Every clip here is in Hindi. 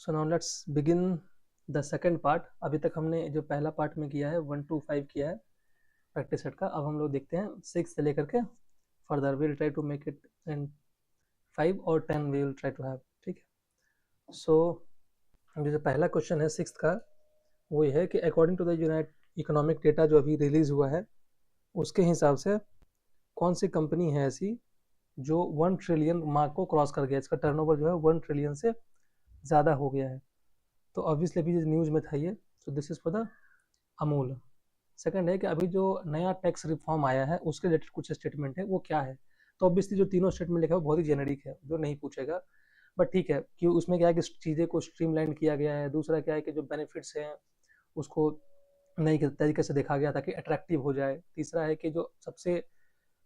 So now let's begin the second part. अभी तक हमने जो पहला पार्ट में किया है 1 to 5 किया है प्रैक्टिस सेट का। अब हम लोग देखते हैं 6 से लेकर के further. We will try to make it in 5 और 10 we will try to have. ठीक है। सो जो पहला क्वेश्चन है 6th का वो ये है कि according to the united economic data जो अभी रिलीज हुआ है उसके हिसाब से कौन सी कंपनी है ऐसी जो 1 ट्रिलियन मार्क को क्रॉस कर गया, इसका टर्नओवर जो है 1 ट्रिलियन से ज़्यादा हो गया है। तो ऑब्वियसली अभी न्यूज़ में था ये। So this is for the Amul. Second है कि अभी जो नया टैक्स रिफॉर्म आया है उसके रिलेटेड कुछ स्टेटमेंट है, वो क्या है। तो ऑब्वियसली जो तीनों स्टेटमेंट लिखा है वो बहुत ही जेनेरिक है, जो नहीं पूछेगा। बट ठीक है कि उसमें क्या है कि चीज़ें को स्ट्रीमलाइन किया गया है। दूसरा क्या है कि जो बेनिफिट्स हैं उसको नई तरीके से देखा गया ताकि अट्रैक्टिव हो जाए। तीसरा है कि जो सबसे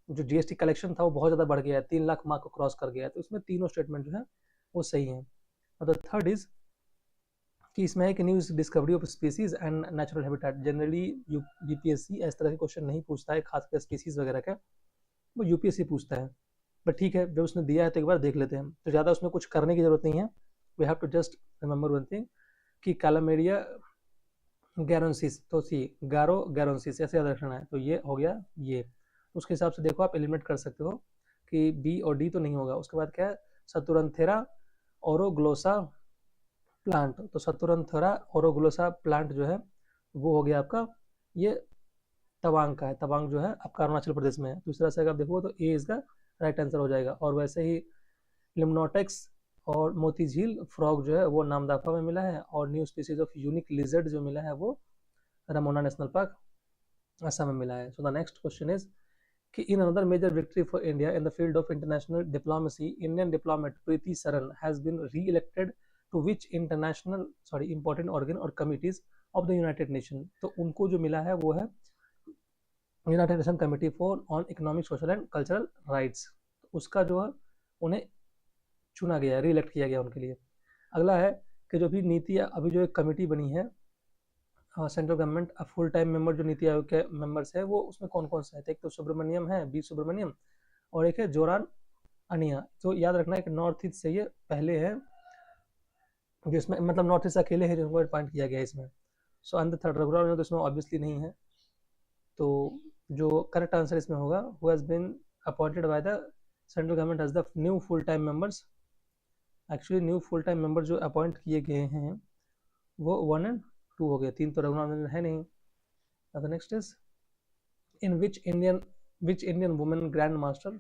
जो जीएसटी कलेक्शन था वो बहुत ज़्यादा बढ़ गया है, 3 लाख मार्क को क्रॉस कर गया है। तो इसमें तीनों स्टेटमेंट जो है वो सही है। और द थर्ड इज कि इसमें है कि news discovery of species and natural habitat. Generally UPSC इस तरह के क्वेश्चन नहीं पूछता है, खासकर स्पीसीज वगैरह का वो यूपीएससी पूछता है। बट ठीक है, जब उसने दिया है तो एक बार देख लेते हैं। तो ज़्यादा उसमें कुछ करने की जरूरत नहीं है। We have to just remember one thing कि कैलामेरिया गैरोन्सिस, तो सी गारो गैरोन्सिस ऐसे याद रखना है। तो ये हो गया ये। उसके हिसाब से देखो आप एलिमिनेट कर सकते हो कि बी और डी तो नहीं होगा। उसके बाद क्या है, सतुरंथेरा ओरोग्लोसा प्लांट। तो सतुरंथेरा ओरोग्लोसा प्लांट जो है वो हो गया आपका ये तवांग का है। तवांग जो है आपका अरुणाचल प्रदेश में है। दूसरा से अगर आप देखो तो ए इसका राइट आंसर हो जाएगा। और वैसे ही लिम्नोटेक्स और मोती झील फ्रॉग जो है वो नामदाफा में मिला है। और new species of unique lizard जो मिला है वो रमोना नेशनल पार्क असम में मिला है। So the next question is कि in another major victory for India in the field of international diplomacy, Indian diplomat Preeti Saran has been re-elected to which international important organ और committees of the United Nation. तो उनको जो मिला है वो है United Nation committee for on economic, social and cultural rights. तो उसका जो है उन्हें चुना गया है, री-इलेक्ट किया गया उनके लिए। अगला है कि जो भी नीति अभी जो एक कमेटी बनी है central government full time member जो नीति आयोग के मेंबर्स है वो उसमें कौन कौन से है। एक तो सुब्रमण्यम है, बी सुब्रमण्यम, और एक है जोरान अनिया। तो याद रखना है कि नॉर्थ ईस्ट से ये पहले है जिसमें मतलब नॉर्थ ईस्ट अकेले है जिनको अपॉइंट किया गया है इसमें। So and the third Raghuram तो इसमें ऑब्वियसली नहीं है। तो जो करेक्ट आंसर इसमें होगा who has been appointed by the central government as the new full time members. Actually new full time member जो अपॉइंट किए गए हैं वो 1 and 2 हो गए, 3 तो रघुनाथ है नहीं। The next is in which Indian woman grandmaster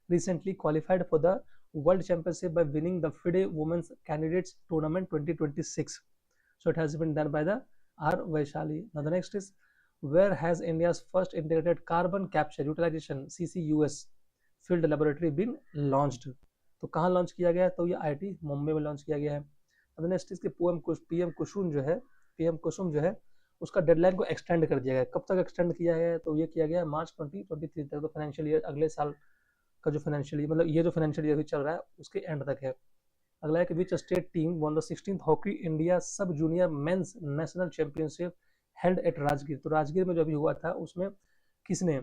recently qualified for the world championship by winning the FIDE women's candidates tournament 2026. So it has been done by the R Vaishali. Now the next is where has India's first integrated carbon capture utilization CCUS field laboratory been launched? तो कहाँ लॉन्च किया गया है? तो ये IIT मुंबई में लॉन्च किया गया है। अब नेक्स्ट इसके पीएम कुसुम जो है उसका डेडलाइन को एक्सटेंड कर दिया गया। कब तक एक्सटेंड किया है? तो ये किया गया मार्च 2023 तक। तो फाइनेंशियल ईयर अगले साल का जो फाइनेंशियल ईयर मतलब ये जो फाइनेंशियल ईयर चल रहा है उसके एंड तक है। अगला है कि which state team one the 16th hockey India सब junior mains national championship held at Rajgir. तो राजगीर में जो अभी हुआ था उसमें किसने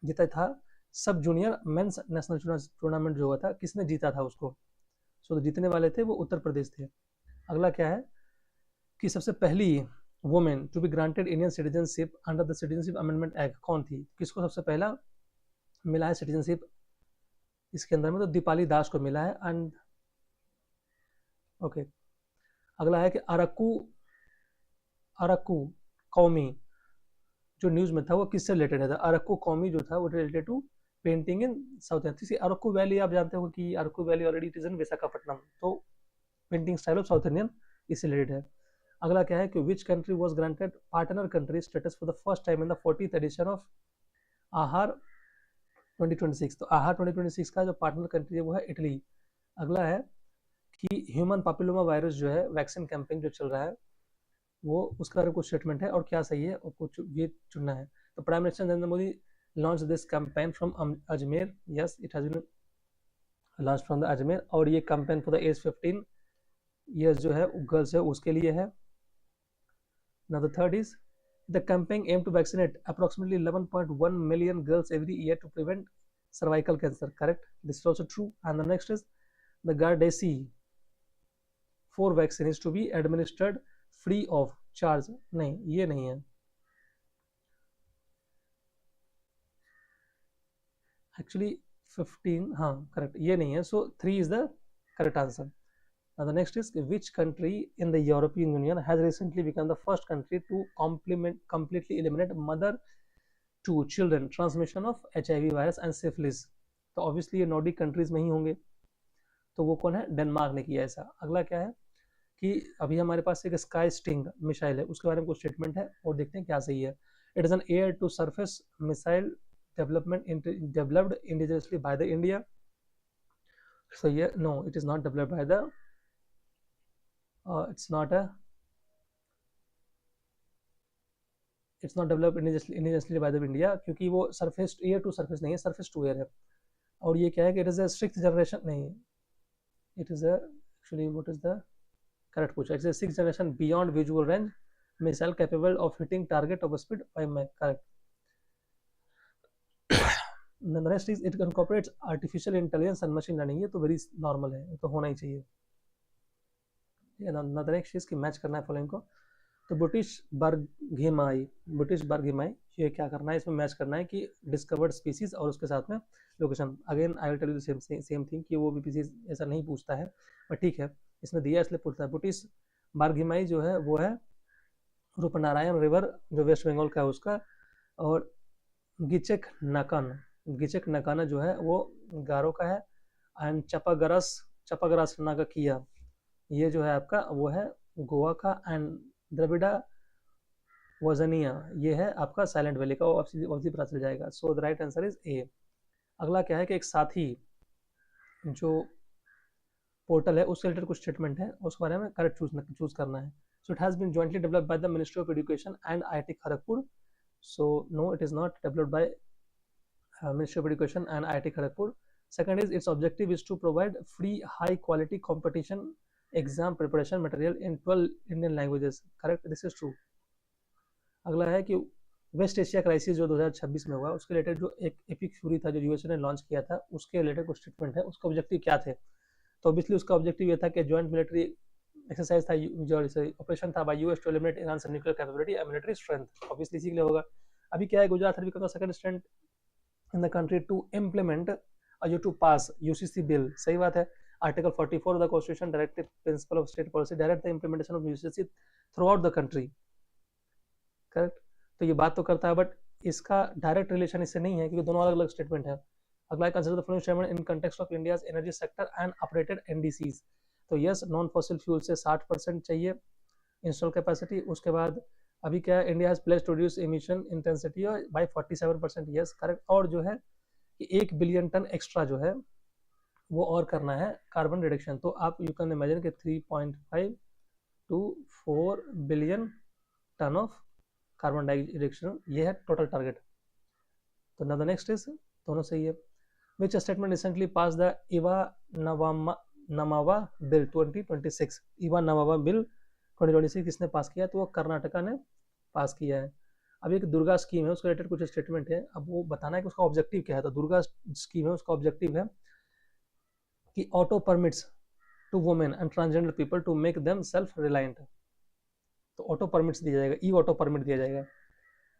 जीता था? सब जूनियर मेंस नेशनल टूर्नामेंट जो हुआ था किसने जीता था उसको? सो तो जीतने वाले थे वो उत्तर प्रदेश थे। अगला क्या है कि सबसे पहली women to be granted Indian citizenship under the citizenship amendment act कौन थी? किसको सबसे पहला मिला है सिटीजनशिप इसके अंदर में? तो दीपाली दास को मिला है। एंड ओके अगला है कि अरक्कू कौमी जो न्यूज में था वो किससे रिलेटेड है? अरक्कू कौमी जो था वो related to painting in South India. Araku valley आप जानते हो कि Araku valley already it is in Visakhapatnam. तो painting style of South Indian इससे रिलेटेड है। अगला क्या है कि which country was granted partner country status for the first time in the 40th edition of Aahar 2026। तो आहार 2026 का जो पार्टनर कंट्री है वो है इटली। अगला है कि ह्यूमन पापिलोमा वायरस जो है वैक्सीन कैंपेन जो चल रहा है वो उसके बारे में कुछ स्टेटमेंट है और क्या सही है और कुछ ये चुनना है। तो prime minister Narendra Modi launch this campaign from Ajmer. Yes it has been launch from the Ajmer. और ये campaign for the age 15 years जो है गर्ल्स है उसके लिए है। Now the third is the campaign aimed to vaccinate approximately 11.1 million girls every year to prevent cervical cancer. Correct. This is also true. And the next is the Gardasil 4 vaccine is to be administered free of charge. नहीं, ये नहीं है एक्चुअली। 15, हाँ करेक्ट, ये नहीं है। सो 3 is the correct answer. Now the next is which country in the European Union has recently become the first country to completely eliminate mother to children transmission of HIV virus and syphilis? तो ऑब्वियसली ये नॉर्डिक कंट्रीज में ही होंगे। तो वो कौन है? डेनमार्क ने किया ऐसा। अगला क्या है कि अभी हमारे पास एक स्काई स्टिंग मिसाइल है, उसके बारे में कुछ स्टेटमेंट है और देखते हैं क्या सही है। It is an air to surface missile developed indigenously by the India. So yeah, no, it is not developed by the it's not developed indigenously by the India, क्योंकि वो सरफेस एयर टू सरफेस नहीं है, सरफेस टू एयर है। और ये क्या है कि it is a 6th generation, नहीं, it is actually what is the correct पूछा, it's a 6th generation beyond visual range missile capable of hitting target of speed 5 Mach, correct. The rest is it incorporates artificial intelligence and machine learning, ये तो वेरी नॉर्मल है, ये तो होना ही चाहिए। The next is कि मैच करना है फॉलोइंग को। तो ब्रिटिश बर्गिमाई ये क्या करना है, इसमें मैच करना है कि डिस्कवर्ड स्पीसीज और उसके साथ में location. Again I will tell you same thing कि वो बीपीसी ऐसा नहीं पूछता है, पर ठीक है, इसमें दिया इसलिए पूछता है। ब्रिटिश बर्गिमाई जो है वो है रूपनारायण रिवर जो वेस्ट बंगाल का है उसका, और गिचक नकाना जो है वो गारो का है, एंड चपागरस नागाकिया ये जो है आपका वो है गोवा का, एंड द्रविड़ा वजनिया ये है आपका साइलेंट वैली का, ऑब्वियसली पता चल जाएगा। So the right answer is a. अगला क्या है कि एक साथी जो पोर्टल है उसके रिलेटेड कुछ स्टेटमेंट है, उसके बारे में करेक्ट चूज करना है। So it has been jointly developed by the ministry of education and IIT Kharagpur. So no, it is not developed by Ministry of Education and IIT Kharagpur. Second is its objective is to provide free high quality competition exam preparation material in 12 Indian languages. Correct, this is true. अगला है कि वेस्ट एशिया क्राइसिस जो 2026 में हुआ उसके रिलेटेड जो एक एपिक फ्यूरी था जो यूएसए ने लॉन्च किया था, उसके रिलेटेड कुछ स्टेटमेंट है, उसका ऑब्जेक्टिव क्या थे। तो ऑब्वियसली उसका ऑब्जेक्टिव ये था कि जॉइंट मिलिट्री एक्सरसाइज था, जो ऑपरेशन था by US to eliminate Iran से nuclear capability and military strength, obviously इसी के लिए होगा। अभी क्या है, Gujarat has become the second state in the country to implement to pass UCC bill. सही बात है। Article 44 of the constitution directive principle of state policy direct the implementation of UCC throughout the country. Correct, तो ये बात तो करता है, बट इसका डायरेक्ट रिलेशन इससे नहीं है क्योंकि दोनों अलग अलग स्टेटमेंट है। अगला consider the following statement in context of India's energy sector and operated NDCs. तो यस, नॉन फॉसिल फ्यूल से 60% चाहिए इंस्टॉल कैपेसिटी। उसके बाद अभी क्या है, India has placed to reduce emission intensity by 47%, yes correct. और जो है कि 1 बिलियन टन एक्स्ट्रा जो है वो और करना है कार्बन रिडक्शन। तो आप यू कैन इमेजिन कि 3.5 to 4 billion ton of carbon dioxide reduction, ये है टोटल टारगेट। तो नाउ द नेक्स्ट इज, दोनों सही है। Which statement recently pass the इवा नमावा बिल 2026। इवा नमावा बिल 2026 किसने पास किया? तो वो कर्नाटका ने पास किया है। अब एक दुर्गा स्कीम है, उसके रिलेटेड कुछ स्टेटमेंट है, अब वो बताना है कि उसका ऑब्जेक्टिव क्या है। तो दुर्गा स्कीम है, उसका ऑब्जेक्टिव है कि auto permits to women and transgender people to make them self reliant. तो ऑटो परमिट्स दिया जाएगा, ई ऑटो परमिट दिया जाएगा।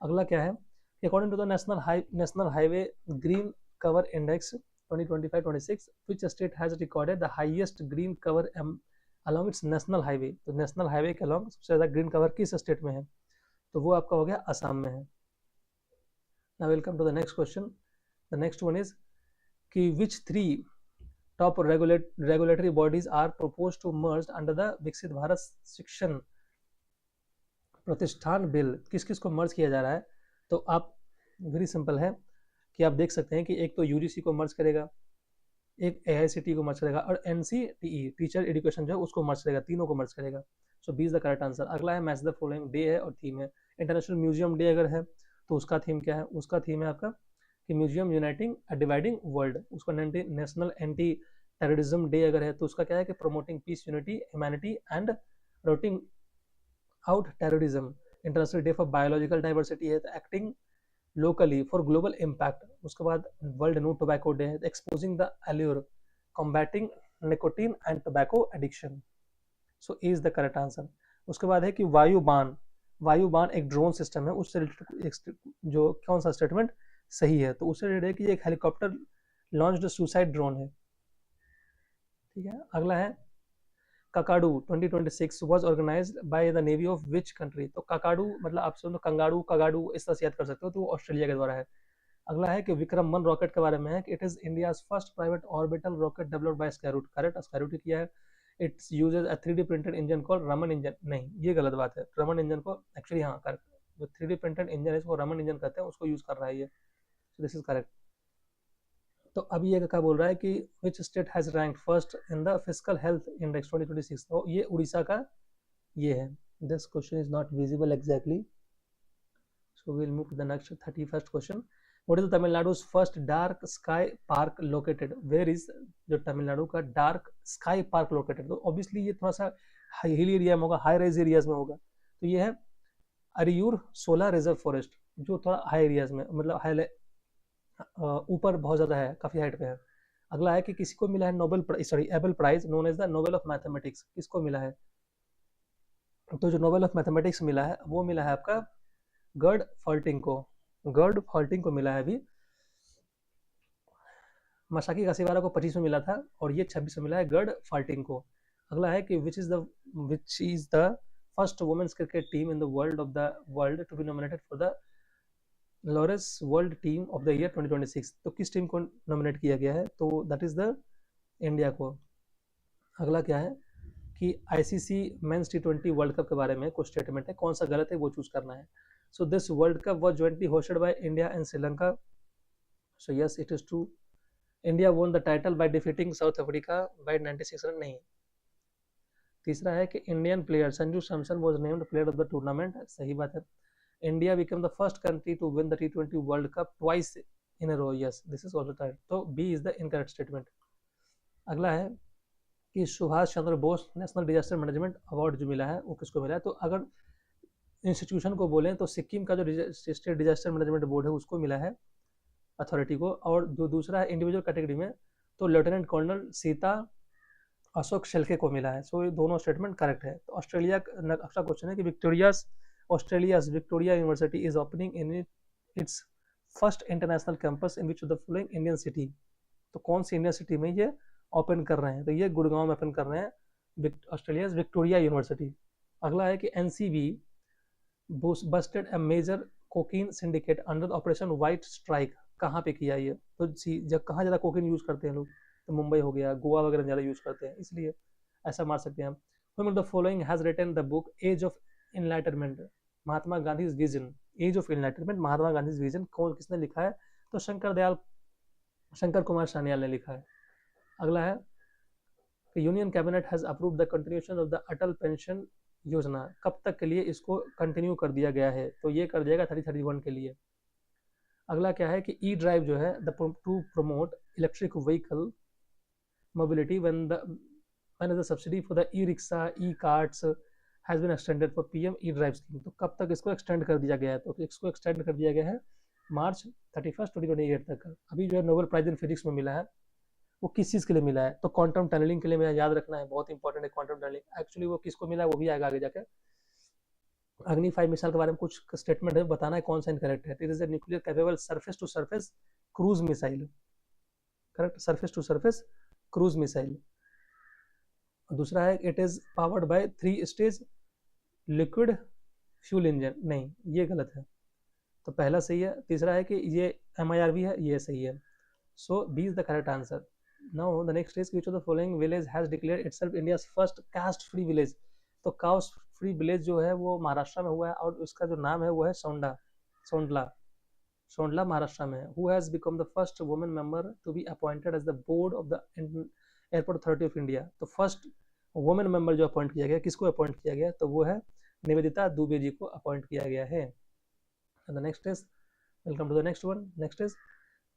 अगला क्या है, according to the national highway green cover index 2025-26 which state has recorded the highest green cover along its national highway। तो नेशनल हाईवे के अलॉन्ग सबसे ज्यादा ग्रीन कवर किस स्टेट में है? तो वो आपका हो गया असम में है। Now welcome to the next question. The next one is कि which 3 top regulatory bodies are proposed to merge under the विकसित भारत शिक्षण प्रतिष्ठान बिल। किस किस को मर्ज किया जा रहा है? तो आप वेरी सिंपल है कि आप देख सकते हैं कि एक तो यूजीसी को मर्ज करेगा, एक एआईसीटी को मर्ज करेगा, और एनसीटीई टीचर एजुकेशन जो है उसको मर्ज करेगा, तीनों को मर्ज करेगा। So B is the correct answer. अगला है मैच द फॉलोइंग डे है और थीम है। इंटरनेशनल म्यूजियम डे अगर है तो उसका थीम क्या है? उसका थीम है आपका कि museum uniting a dividing world. उसका नेशनल एंटी टेररिज्म डे अगर है तो उसका क्या है कि promoting peace, unity, humanity and rooting out terrorism. International day for biological diversity है तो acting locally for global impact. उसके बाद वर्ल्ड नो टोबैको डे है, exposing the allure, combating nicotine and tobacco addiction. So A is the correct answer. उसके बाद है कि वायुबान, वायुबान एक ड्रोन सिस्टम है, उससे रिलेटेड जो कौन सा स्टेटमेंट सही है, तो उससे रिलेटेड है कि ये एक हेलीकॉप्टर लॉन्च्ड सुसाइड ड्रोन है। ठीक है, अगला है Kakadu 2026 was organised by the navy of which country. तो काकाडू मतलब आप सुनो कंगारू कगाडू इस तरह से याद कर सकते हो, तो वो ऑस्ट्रेलिया के द्वारा है। अगला है कि विक्रम 1 रॉकेट के बारे में है कि it is India's first private orbital rocket developed by Skyroot. Correct, Skyroot ही किया है। It's uses a 3D printed engine called Raman engine. नहीं, ये गलत बात है। रमन इंजन को एक्चुअली हाँ करेक्ट, जो 3D प्रिंटेड इंजन है इसको रमन इंजन कहते हैं, उसको यूज कर रहा है ये। This is correct. तो अब ये क्या बोल रहा है कि विच state has rank first in the physical health index 2026। तो ये उड़ीसा का ये है। This question is not visible exactly, so we'll move to the next 31st question. What is the Tamil Nadu's first dark sky park located? Where is जो तमिलनाडु का डार्क स्काई पार्क लोकेटेड? तो ऑब्वियसली ये थोड़ा सा हिल एरिया में होगा, हाई रेज एरियाज में होगा। तो ये है अरियूर सोलर रिजर्व फॉरेस्ट, जो थोड़ा हाई एरियाज में मतलब हाई ऊपर बहुत ज़्यादा है, काफ़ी हाइट पे है। अगला है कि किसी को मिला है Nobel Abel prize known as the Nobel of mathematics. किसको मिला है? तो जो नोबेल ऑफ मैथमेटिक्स मिला है वो मिला है आपका गर्ड फॉल्टिंग को। गर्ड फॉल्टिंग को मिला है अभी। मसाकी काशीवारा को 25 में मिला था और ये 26 में मिला है गर्ड फॉल्टिंग को। अगला है कि which is the first women's cricket team in the world to be nominated for the Laureus world team of the year 2026। तो किस टीम को नॉमिनेट किया गया है? तो दैट इज द इंडिया को। अगला क्या है कि ICC men's T20 world cup के बारे में कुछ स्टेटमेंट है, कौन सा गलत है वो चूज करना है। So this world cup was jointly hosted by India and Sri Lanka. So yes it is true. India won the title by defeating South Africa by 96 run. नहीं। तीसरा है कि Indian player Sanju Samson was named player of the tournament. सही बात है। India become the first country to win the T20 world cup twice in a row. Yes this is also right. तो B is the incorrect statement. अगला है कि Subhash Chandra Bose national disaster management award जो मिला है वो किसको मिला है? तो अगर इंस्टीट्यूशन को बोलें तो सिक्किम का जो स्टेट डिजास्टर मैनेजमेंट बोर्ड है उसको मिला है अथॉरिटी को। और जो दूसरा है इंडिविजुअल कैटेगरी में तो लेफ्टिनेंट कर्नल सीता अशोक शेल्के को मिला है। सो ये दोनों स्टेटमेंट करेक्ट है। तो ऑस्ट्रेलिया अगला क्वेश्चन है कि Australia's Victoria university is opening in its first international campus in which of the following Indian city. तो कौन सी इंडियन सिटी में ये ओपन कर रहे हैं? तो ये गुड़गांव में ओपन कर रहे हैं ऑस्ट्रेलिया विक्टोरिया यूनिवर्सिटी। अगला है कि NCB busted a major cocaine syndicate under operation white strike. कहाँ पे किया ये? तो जब कहाँ ज़्यादा कोकीन यूज़ करते हैं लोग? तो मुंबई हो गया, गोवा वगैरह ज़्यादा यूज़ करते हैं, इसलिए ऐसा मार सकते हैं हम। Whom of the following has written the book age of enlightenment? Mahatma Gandhi vision. Age of enlightenment Mahatma Gandhi vision कौन किसने लिखा है? तो शंकर कुमार सान्याल ने लिखा है। अगला है union cabinet has approve the continuation of the Atal pension योजना। कब तक के लिए इसको कंटिन्यू कर दिया गया है? तो ये कर दिया 3031 के लिए। अगला क्या है कि ई ड्राइव जो है to promote electric vehicle mobility when the subsidy for the e-rickshaw e-carts has been extended for PM e-drive scheme। तो कब तक इसको एक्सटेंड कर दिया गया है? तो इसको एक्सटेंड कर दिया गया है मार्च 31 2028 तक। अभी जो है नोबेल प्राइज इन फिजिक्स में मिला है वो किस चीज़ के लिए मिला है? तो क्वांटम टनलिंग के लिए। मेरा याद रखना है, बहुत इंपॉर्टेंट है क्वांटम टनलिंग। एक्चुअली वो किसको मिला है वो भी आएगा आगे जाकर। अग्नि 5 मिसाइल के बारे में कुछ स्टेटमेंट है, बताना है कौन सा इनकरेक्ट है। It is a nuclear capable surface to surface cruise missile. Correct, surface to surface cruise missile. दूसरा है it is powered by 3 stage liquid fuel engine. नहीं, ये गलत है। तो पहला सही है। तीसरा है कि ये MIRV है, ये सही है। So B is the correct answer. Now the next is which of the following village has declared itself India's first caste free village. तो कास्ट फ्री विलेज जो है वो महाराष्ट्र में हुआ है और उसका जो नाम है वो है सोंडला महाराष्ट्र में। Who has become the first women member to be appointed as the board of the airport authority of India. तो फर्स्ट वुमेन मेंबर जो अपॉइंट किया गया, किसको अपॉइंट किया गया? तो वो है निवेदिता दुबे जी को अपॉइंट किया गया है। The next is welcome to the next one. Next is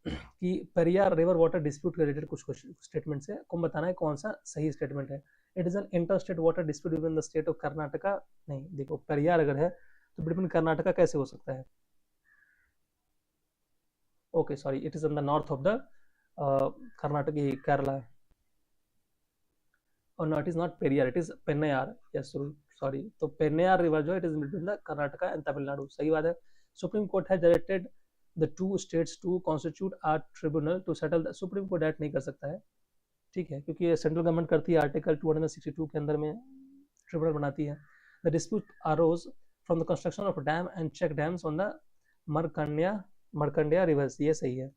कि पेरियार रिवर वाटर डिस्प्यूट के रिलेटेड कुछ स्टेटमेंट है, आपको बताना है कौन सा सही स्टेटमेंट है। It is an inter state water dispute between the state of Karnataka. नहीं, देखो पेरियार अगर है तो बिटवीन कर्नाटका कैसे हो सकता है? Okay sorry, it is in the north of the Karnataka Kerala. और not is not Periyar, it is Pennaiyar, yes sorry, तो पेन्नयार रिवर जो है it is between the Karnataka and Tamil Nadu, सही बात है। Supreme court has directed the two states to constitute a tribunal to settle the, supreme court direct नहीं कर सकता है, ठीक है, क्योंकि ये सेंट्रल गवर्नमेंट करती है, आर्टिकल 262 के अंदर में ट्रिब्यूनल बनाती है। The dispute arose from the construction of dam and check dams on the Markandeya rivers, ये सही है।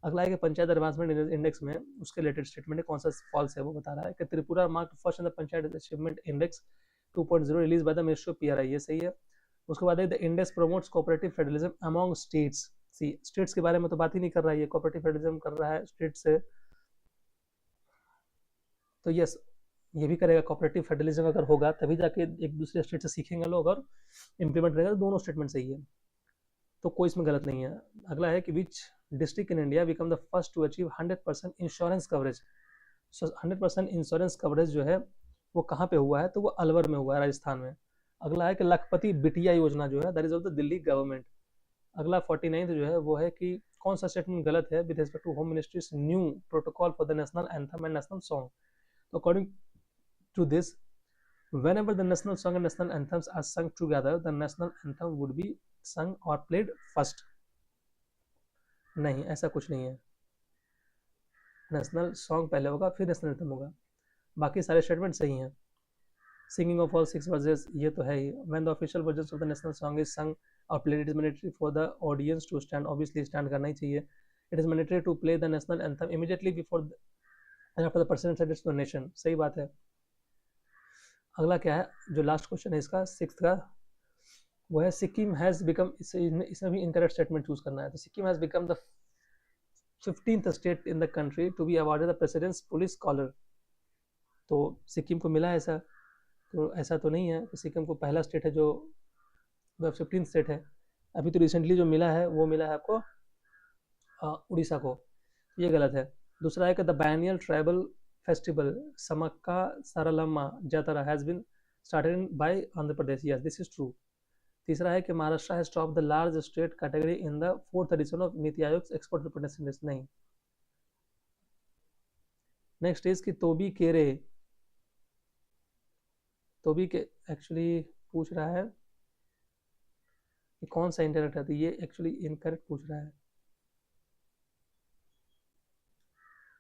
अगला है कि पंचायत एडवांसमेंट इंडेक्स में उसके रिलेटेड स्टेटमेंट है, कौन सा फॉल्स है वो बता रहा है कि Tripura marked first in the panchayat achievement index 2.0 release by the ministry of PRI, ये सही है। उसके बाद है the index promotes cooperative federalism among states, C states के बारे में तो बात ही नहीं कर रहा है, ये कोऑपरेटिव फेडरलिज्म कर रहा है स्टेट से, तो यस ये भी करेगा। कोऑपरेटिव फेडरलिज्म अगर होगा तभी जाके एक दूसरे स्टेट से सीखेंगे लोग और इम्प्लीमेंट करेगा, तो दोनों स्टेटमेंट सही है, तो कोई इसमें गलत नहीं है। अगला है कि which district in India become the first to achieve 100% insurance coverage, 100% insurance coverage जो है वो कहाँ पे हुआ है, तो वो अलवर में हुआ है, राजस्थान में। अगला है कि लखपति बिटिया योजना जो है that is of the Delhi government. अगला 49 जो है वो है कि कौन सा स्टेटमेंट गलत है with respect to home ministries new protocol for the national anthem and national song, तो according to this whenever the national song and national anthems are sung together the national anthem would be sung or played first, नहीं ऐसा कुछ नहीं है, नेशनल सॉन्ग पहले होगा फिर नेशनल एंथम होगा, बाकी सारे स्टेटमेंट सही हैं। सिंगिंग ऑफ ऑल 6 वर्सेस ये तो है ही, when the official version of the national song is sung और played it is mandatory for the audience to stand, obviously stand करना ही चाहिए। It is mandatory to play the national anthem immediately before and after the person sentence to nation, सही बात है। अगला क्या है जो लास्ट क्वेश्चन है इसका 6th का, वो है सिक्किम हैज बिकम, इसमें भी इनकरेक्ट स्टेटमेंट चूज करना है, तो Sikkim has become the 15th state in the country to be awarded the president's police colour, तो सिक्किम को मिला ऐसा, तो ऐसा तो नहीं है कि सिक्किम को पहला स्टेट है जो 15th स्टेट है, अभी तो रिसेंटली जो मिला है वो मिला है आपको उड़ीसा को, ये गलत है। दूसरा है कि the biennial tribal festival Sammakka Saralamma Jatara has been started by Andhra Pradesh, yes this is true. तीसरा है कि Maharashtra has top the large state category in the 4th edition of NITI Aayog export representation list, नहीं। नेक्स्ट इज कि तोबी केरे, तोबी के एक्चुअली पूछ रहा है कि कौन सा इंटरेक्ट है, तो ये एक्चुअली इनकरेक्ट पूछ रहा है,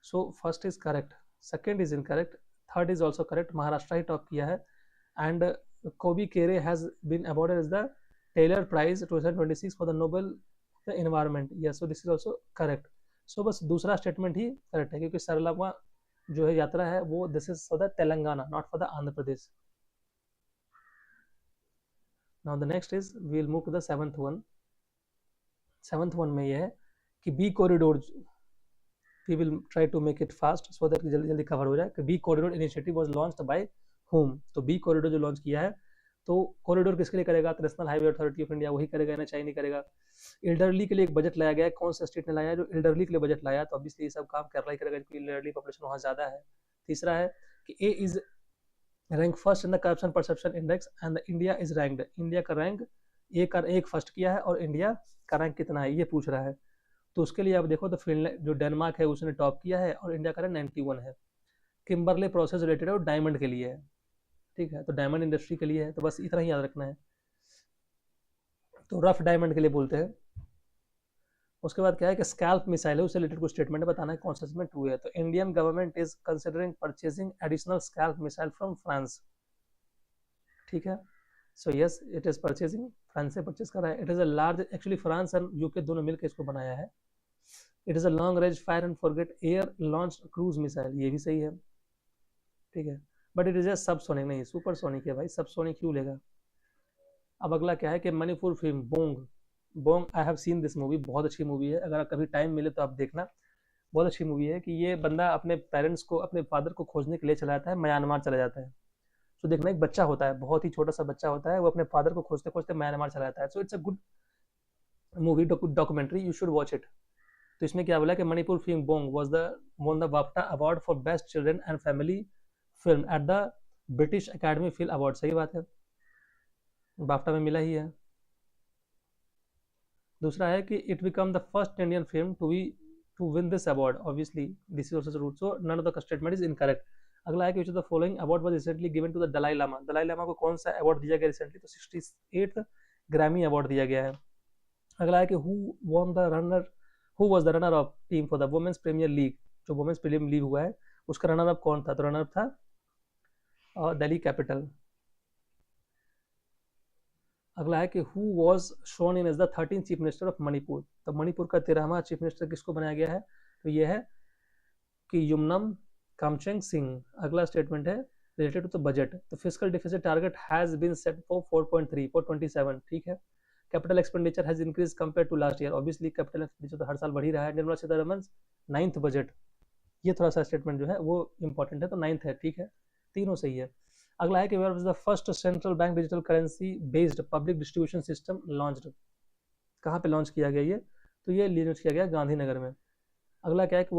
so first is correct, second is incorrect, third is also correct, Maharashtra ही टॉप किया है। एंड कोबी केरे has been awarded as the Tyler prize 2026 for the Nobel environment, yes so this is also correct. सो बस दूसरा स्टेटमेंट ही करेक्ट है क्योंकि सरलम्मा जो है यात्रा है वो this is for the Telangana not for the Andhra Pradesh. Now the next is we will move to the 7th one. 7th one में ये है कि bee corridor, we will try to make it fast so that जल्दी जल्दी कवर हो जाए। Bee corridor initiative was launched by home, तो बी कॉरिडोर जो लॉन्च किया है, तो कॉरिडोर किसके लिए करेगा, तो national highway authority of India वही करेगा, एनएचआई नहीं करेगा। एल्डरली के लिए एक बजट लाया गया है, कौन सा स्टेट ने लाया है जो एल्डरली के लिए बजट लाया, तो ऑब्वियसली ये सब काम केरला ही करेगा क्योंकि एल्डरली पॉपुलेशन वहाँ ज़्यादा है। तीसरा है कि A is rank first in the corruption perception index and the India is ranked, India का रैंक ए का एक फर्स्ट किया है और इंडिया का रैंक कितना है ये पूछ रहा है, तो उसके लिए आप देखो तो फिनलैंड जो डेनमार्क है उसने टॉप किया है और इंडिया का रैंक 91 है। किम्बरले प्रोसेस रिलेटेड है और डायमंड के लिए है, ठीक है, तो डायमंड इंडस्ट्री के लिए है, तो बस इतना ही याद रखना है, तो रफ डायमंड के लिए बोलते हैं। उसके बाद क्या है कि स्कैल्प मिसाइल है, उससे रिलेटेड कुछ स्टेटमेंट बताना है, कौन सा स्टेटमेंट ट्रू है, तो Indian government is considering purchasing additional scalp missile from France, ठीक है, so yes it is purchasing, France से परचेज कर रहा है। It is a large, actually France और यूके दोनों मिलकर इसको बनाया है। It is a long range fire and forget air launch cruise missile, ये भी सही है, ठीक है, but it is a subsonic, नहीं सुपरसोनिक है भाई, सबसोनिक क्यों लेगा। अब अगला क्या है कि Manipur film Bong, Bong I have seen this movie, बहुत अच्छी मूवी है, अगर कभी टाइम मिले तो आप देखना, बहुत अच्छी मूवी है कि ये बंदा अपने पेरेंट्स को, अपने फादर को खोजने के लिए चला जाता है, म्यांमार चला जाता है, तो देखना एक बच्चा होता है, बहुत ही छोटा सा बच्चा होता है, वो अपने फादर को खोजते खोजते म्यांमार चला जाता है, so it's a good movie, documentary, you should watch it. तो इसमें क्या बोला कि Manipur film Bong was the won the BAFTA award for best children and family film at the British academy film award, सही बात है, बाफ्टा में मिला ही है। दूसरा है कि it become the first Indian film to win this award, obviously this is also true, so none of the statement is incorrect. अगला है कि which of the following award was recently given to the Dalai Lama. Dalai Lama को कौन सा अवार्ड दिया गया रिसेंटली? तो 68th ग्रैमी अवार्ड दिया गया है। अगला है कि who was the runner of team for the women's premier league. जो वुमेन्स प्रीमियर लीग हुआ है उसका रनर अप कौन था? तो रनर अप था दिल्ली कैपिटल। अगला है कि who was shown in as the 13th chief minister of Manipur. तो मणिपुर का 13वां चीफ मिनिस्टर किसको बनाया गया है? तो ये है कि युमनम कामचेंग सिंह। अगला स्टेटमेंट है रिलेटेड टू द बजट। तो fiscal deficit target has been set for 4.3 for 27, ठीक है। Capital expenditure has increase compare to last year. Obviously capital expenditure तो हर साल बढ़ ही रहा है। निर्मला सीतारमन 9th बजट, ये थोड़ा सा स्टेटमेंट जो है वो इंपॉर्टेंट है, तो 9th है, ठीक है, तीनों सही है। अगला है कि where was the first central bank digital currency based public distribution system launched. कहाँ पे लॉन्च किया गया ये? तो ये लॉन्च किया गया गांधीनगर में। अगला क्या है कि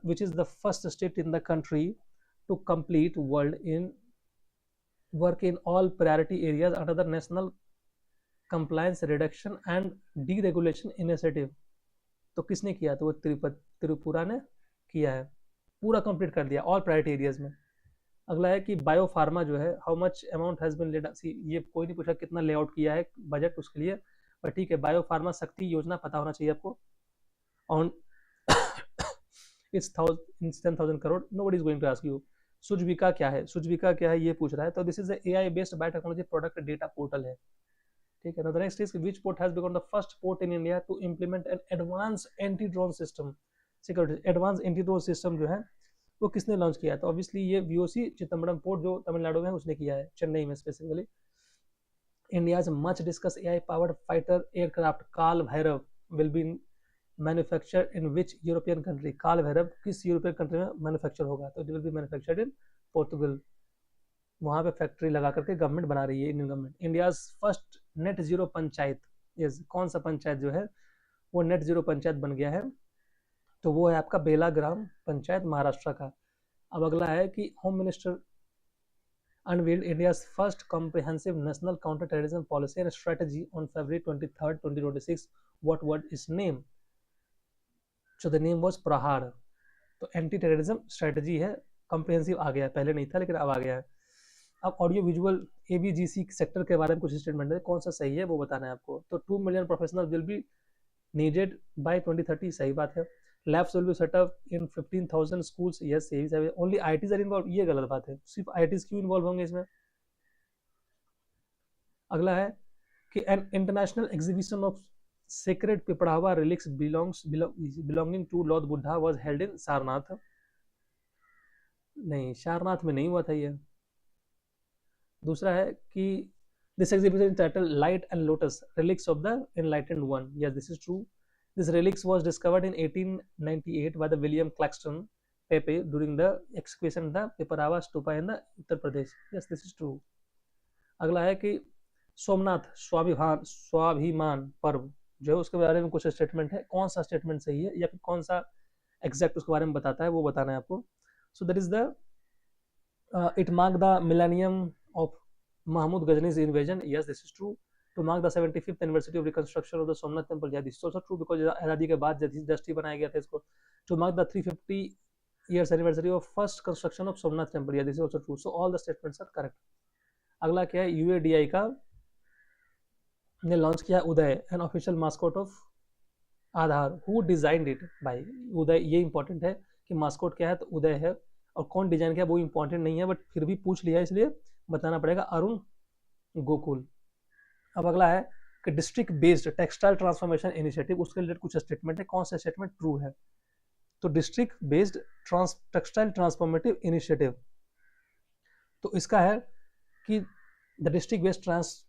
which is the first state in the country to complete work in all priority areas under the national compliance reduction and deregulation initiative. तो किसने किया? तो वो त्रिपुरा ने किया है, पूरा कंप्लीट कर दिया ऑल प्रायोरिटी एरियाज में। अगला है कि बायो फार्मा जो है how much amount has been laid. ये कोई नहीं पूछा कितना लेआउट किया है बजट उसके लिए, पर ठीक है, बायो फार्मा शक्ति योजना पता होना चाहिए आपको। On its 10,000 crore, nobody is going to ask you. सुजविका क्या है? सुजविका क्या है ये पूछ रहा है। तो this is AI based biotechnology product data portal है, ठीक है ना। The next is which port has become the first port in India to implement an advance anti drone system security. Advance anti drone system जो है वो किसने लॉन्च किया है? तो ऑब्वियसली ये VOC चिदम्बरम पोर्ट जो तमिलनाडु में उसने किया है, चेन्नई में specifically. India's much discuss AI powered fighter aircraft Kaal Bhairav will be manufacture in which European country. Kaal Bhairav किस यूरोपियन कंट्री में मैन्युफैक्चर होगा? तो it will be manufactured in Portugal. वहाँ पे फैक्ट्री लगा करके गवर्नमेंट बना रही है, Indian government. India's first net zero panchayat, yes, कौन सा पंचायत जो है वो नेट जीरो पंचायत बन गया है? तो वो है आपका बेला ग्राम पंचायत, महाराष्ट्र का। अब अगला है कि home minister unveiled India's first comprehensive national counter-terrorism policy and strategy on February 23rd, 2026. What word is name? So the name was प्रहार। तो एंटी टेररिज्म स्ट्रेटजी है, कॉम्प्रिहेंसिव आ गया है, पहले नहीं था लेकिन अब आ गया है। अब ऑडियो विजुअल ABGC सेक्टर के बारे में कुछ स्टेटमेंट है, कौन सा सही है वो बताना है आपको। तो 2 million professional will be needed bye 2030, सही बात है। Labs will be set up in 15,000 schools, yes, यही सब है। Only ITs are involved, ये गलत बात है। सिर्फ ITs क्यों इन्वॉल्व होंगे इसमें? अगला है कि an international exhibition of sacred पिपड़ावा relics belonging to Lord Buddha was held in Sarnath. नहीं, सारनाथ में नहीं हुआ था ये। दूसरा है कि this exhibition is titled Light and Lotus Relics of the Enlightened One, yes, this is true. This relics was discovered in 1898 by the William Claxton Pepe during the excavation of the Piparawa Stupa in the Uttar Pradesh. Yes, this is true. अगला है कि सोमनाथ स्वाभिमान पर्व जो है उसके बारे में कुछ स्टेटमेंट है, कौन सा स्टेटमेंट सही है या फिर कौन सा एग्जैक्ट उसके बारे में बताता है वो बताना है आपको। So that is the it mark the millennium of Mahmud Ghazni's invasion. Yes, this is true. To mark the 75th anniversary of reconstruction of the Somnath temple. Yeah, this is also true because आज़ादी के बाद जस्टी बनाया गया था इसको। To mark the 350 years anniversary of first construction of Somnath temple. Yeah, this is also true. So all the statements are correct. अगला क्या है? UADI का ने लॉन्च किया Uday, an official mascot of Aadhaar. Who designed it? भाई उदय, ये इंपॉर्टेंट है कि मास्कोट क्या है, तो उदय है, और कौन डिजाइन किया वो इंपॉर्टेंट नहीं है, बट फिर भी पूछ लिया इसलिए बताना पड़ेगा, अरुण गोकुल। अब अगला है कि district based textile transformation initiative, उसके रिलेटेड कुछ स्टेटमेंट है, कौन सा स्टेटमेंट ट्रू है? तो district based textile transformative initiative, तो इसका है कि the district based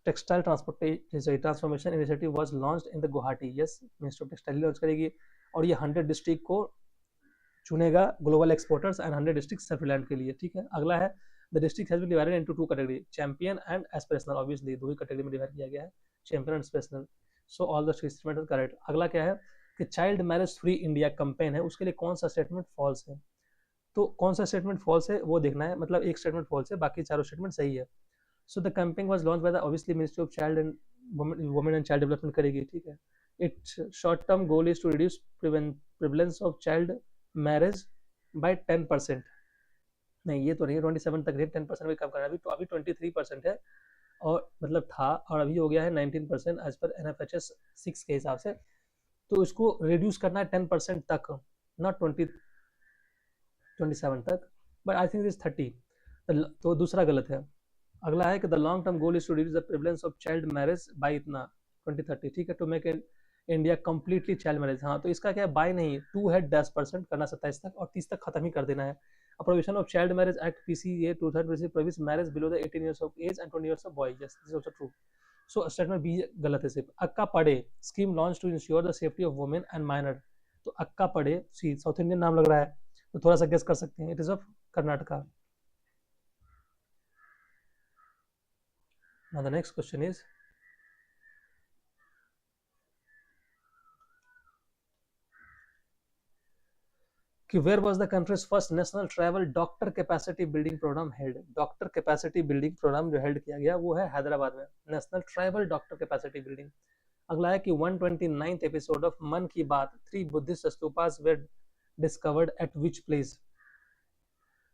textile transformation initiative was launched in the Guwahati. Yes, ministry of textile launch करेगी, और ये 100 डिस्ट्रिक्ट को चुनेगा global exporters and 100 district self reliant के लिए, ठीक है। अगला है the district has been divided into 2 category, champion and aspirational. Obviously 2 ही कैटेगरी में डिवाइड किया गया है, champion and aspirational. So all the statement are correct. अगला क्या है कि child marriage free India campaign है, उसके लिए कौन सा स्टेटमेंट फॉल्स है? तो कौन सा स्टेटमेंट फॉल्स है वो देखना है, मतलब एक स्टेटमेंट फॉल्स है, बाकी चारों स्टेटमेंट सही है। So the campaign was launch by the obviously ministry of child and women and child development करेगी, ठीक है। Its short term goal is to reduce prevalence of child marriage by 10%, नहीं ये तो नहीं है, 27 तक रेट 10% भी कम करना है। अभी 23% है, और मतलब था, और अभी हो गया है 19% एज पर NFHS 6 के हिसाब से। तो इसको रिड्यूस करना है 10% तक, नॉट 27 तक, बट आई थिंक इज 30। तो दूसरा गलत है। अगला है कि the long term goal is to reduce the prevalence of child marriage by इतना 2030, ठीक है, to make India completely child marriage. हाँ, तो इसका क्या है, बाय नहीं, टू है 10% करना 27 तक, और 30 तक खत्म ही कर देना है। Provision of child marriage act PCA 2026 prohibits marriage below the 18 years of age and 20 years of boy, yes this is also true। So statement B गलत है सिर्फ। Akka Pade scheme launch to ensure the safety of women and minor, तो अक्का पड़े सी साउथ इंडियन नाम लग रहा है, तो थोड़ा सा गेस कर सकते हैं, it is of Karnataka. Now the next question is, कि where was the country's first national travel doctor capacity building program held? Doctor capacity building programme जो हेल्ड किया गया वो है हैदराबाद में, national tribal doctor capacity building. अगला है कि 129th एपिसोड ऑफ मन ki Baat 3 Buddhist stupas were discovered at which place?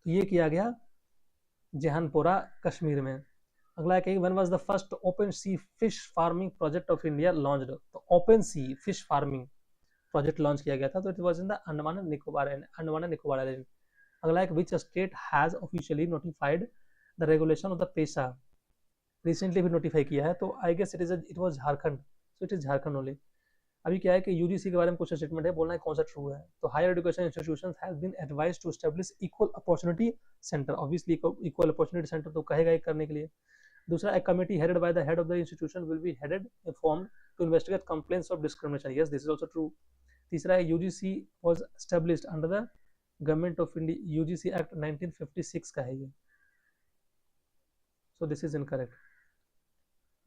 तो ये किया गया जहानपुरा कश्मीर में। अगला है कि when was the first open sea fish farming project of India launched? तो open sea fish farming project launch किया गया था, तो it was in the Andaman and Nicobar island. अगला है which state has officially notified the regulation of the PESA? Recently भी नोटिफाई किया है, तो I guess it was Jharkhand, so it is Jharkhand only. अभी क्या है कि यूजीसी के बारे में कुछ स्टेटमेंट है, बोलना है कौन सा ट्रू है। तो higher education institutions has been advised to establish equal opportunity centre, obviously equal opportunity centre तो कहेगा ही करने के लिए। दूसरा, एक committee headed by the head of the institution will be headed form to investigate complaints of discrimination, yes this is also true. तीसरा है UGC was established under the government of India, UGC act 1956 का है ये, so this is incorrect.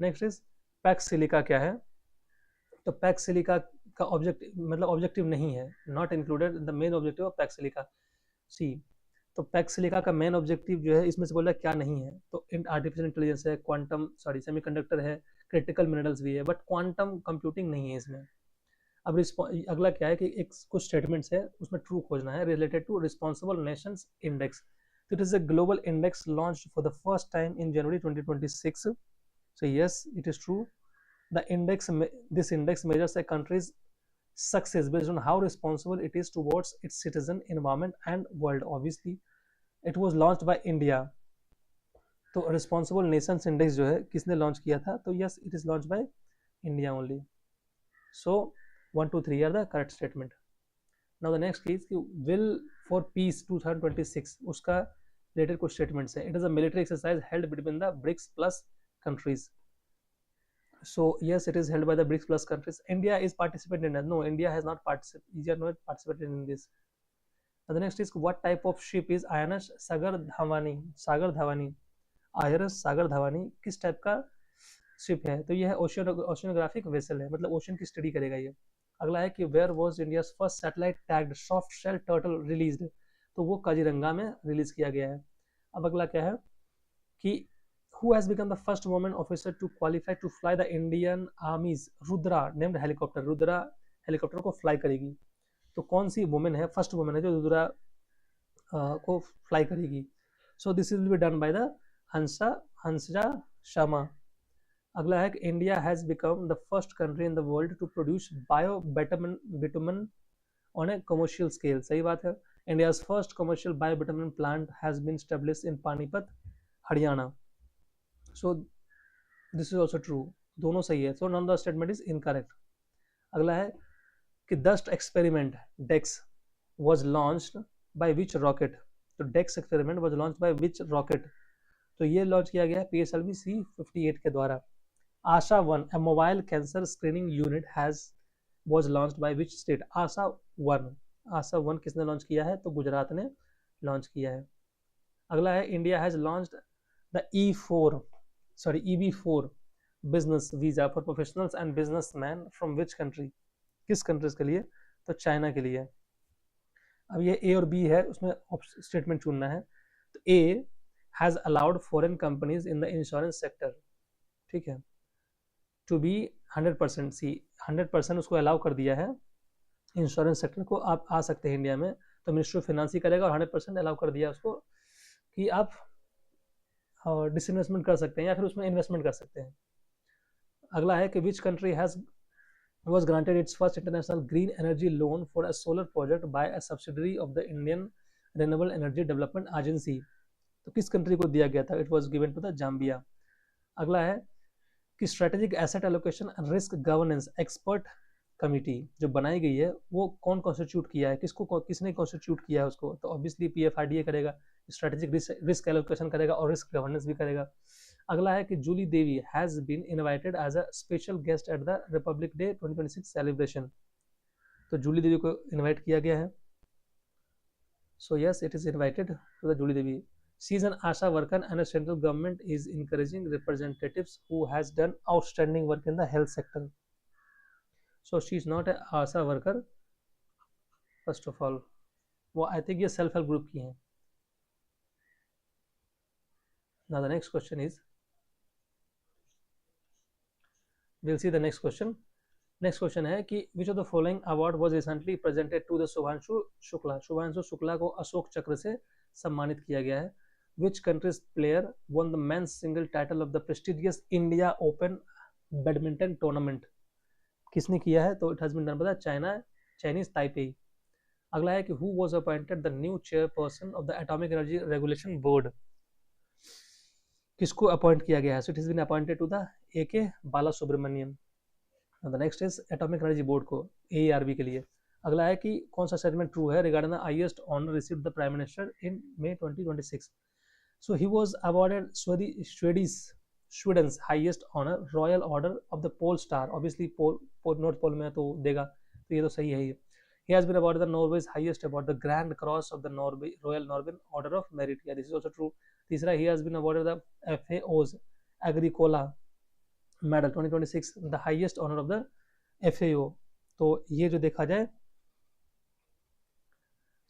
Next is Pax Silica क्या है? तो पैक्स सिलिका का ऑब्जेक्टिव मतलब ऑब्जेक्टिव नहीं है, not included in the main objective of Pax Silica C. तो पैक्स सिलिका का मेन ऑब्जेक्टिव जो है इसमें से बोला क्या नहीं है, तो आर्टिफिशियल इंटेलिजेंस है, क्वांटम सेमीकंडक्टर है, क्रिटिकल मिनरल्स भी है, बट क्वांटम कंप्यूटिंग नहीं है इसमें। अब अगला क्या है कि एक कुछ स्टेटमेंट्स है उसमें ट्रू खोजना है related to responsible nations index. तो it is a global index launched for the first time in January 2026, so yes it is true। This index measures a country's success based on how responsible it is towards its citizen, environment and world। obviously it was launched by India, तो responsible nations index जो है किसने लॉन्च किया था? तो yes it is launched by India only। so 1 2 3 are the correct statement। now the next is will for peace 2026 उसका related कुछ statements है। it is a military exercise held between the BRICS plus countries, so yes it is held by the BRICS plus countries। India is participating in it, no India has not participated in this। the next is what type of ship is INS Sagar धावानी INS सागर धावानी किस टाइप का शिप है? तो यह है ओशियोनोग्राफिक वेसल है, मतलब ओशन की स्टडी करेगा ये। अगला है कि where was India's first satellite tagged soft shell turtle released? तो वो काजीरंगा में रिलीज किया गया है। अब अगला क्या है कि who has become the first woman officer to qualify to fly the Indian Army's Rudra named helicopter? Rudra helicopter को फ्लाई करेगी, तो कौन सी वुमेन है, फर्स्ट वुमेन है जो रुद्रा को फ्लाई करेगी? So this will be done by the Hansa Sharma. अगला है कि India has become the first country in the world to produce bio bitumen on a commercial scale, सही बात है। India's first commercial bio bitumen plant has been established in Panipat Haryana, so this is also true, दोनों सही है, so none of the statement is incorrect। अगला है कि dust experiment DEX was launched by which rocket? तो DEX experiment was launched by which rocket? तो ये लॉन्च किया गया PSLV C-58 के द्वारा। आशा 1 a mobile cancer screening unit was launched by which state? आशा 1 किसने लॉन्च किया है? तो गुजरात ने लॉन्च किया है। अगला है India has launched the EB4 business visa for professionals and businessman from which country? किस कंट्रीज के लिए? तो चाइना के लिए। अब ये ए और बी है, उसमें स्टेटमेंट चुनना है। तो A has allowed foreign companies in the insurance sector, ठीक है, टू बी 100%, सी 100% उसको अलाउ कर दिया है इंश्योरेंस सेक्टर को, आप आ सकते हैं इंडिया में, तो मिनिस्ट्री ऑफ फाइनेंस ही करेगा और 100% अलाउ कर दिया उसको कि आप डिसइन्वेस्टमेंट कर सकते हैं या फिर उसमें इन्वेस्टमेंट कर सकते हैं। अगला है कि which country has was granted its first international green energy loan for a solar project by a subsidiary of the Indian Renewable Energy Development Agency। तो किस कंट्री को दिया गया था? It was given to the Zambia. अगला है कि strategic asset allocation and risk governance expert committee जो बनाई गई है वो कौन कॉन्स्टिट्यूट किया है, किसने कॉन्स्टिट्यूट किया है उसको? तो ऑब्वियसली PFIDA करेगा, स्ट्रेटेजिक रिस्क एलोकेशन करेगा और रिस्क गवर्नेंस भी करेगा। अगला है कि Julie Devi has been invited as a special guest at the republic day 2026 celebration. तो जूली देवी को इनवाइट किया गया है। So yes, it is invited to the Julie Devi. She is an ASHA worker and the central government is encouraging representatives who has done outstanding work in the health sector. So she is not an ASHA worker first of all. वो I think ये self help group की हैं। Now the next question is, we'll see the next question. Next question है कि which of the following award was recently presented to the Shubhanshu Shukla. Shubhanshu Shukla को अशोक चक्र से सम्मानित किया गया है। Which country's player won the men's single title of the prestigious India open badminton tournament. किसने किया है? तो it has been done by China, Chinese Taipei. अगला है कि who was appointed the new chairperson of the atomic energy regulation board. किसको अपॉइंट किया गया है? So it has been appointed to the AK Bala Subramaniam. The next is atomic energy board को AERB के लिए। अगला है कि कौन सा स्टेटमेंट ट्रू है regarding the highest honour received the prime minister in May 2026। So he was awarded Sweden's highest honour royal order of the pole star. Obviously north pole में तो देगा, तो ये तो सही है। He has been awarded the Norway's highest award, the Grand Cross of the Royal Norwegian Order of Merit. Yeah, this is also true. तीसरा, he has been awarded the FAO's Agricola Medal 2026, the highest honor of the FAO। तो ये जो देखा जाए,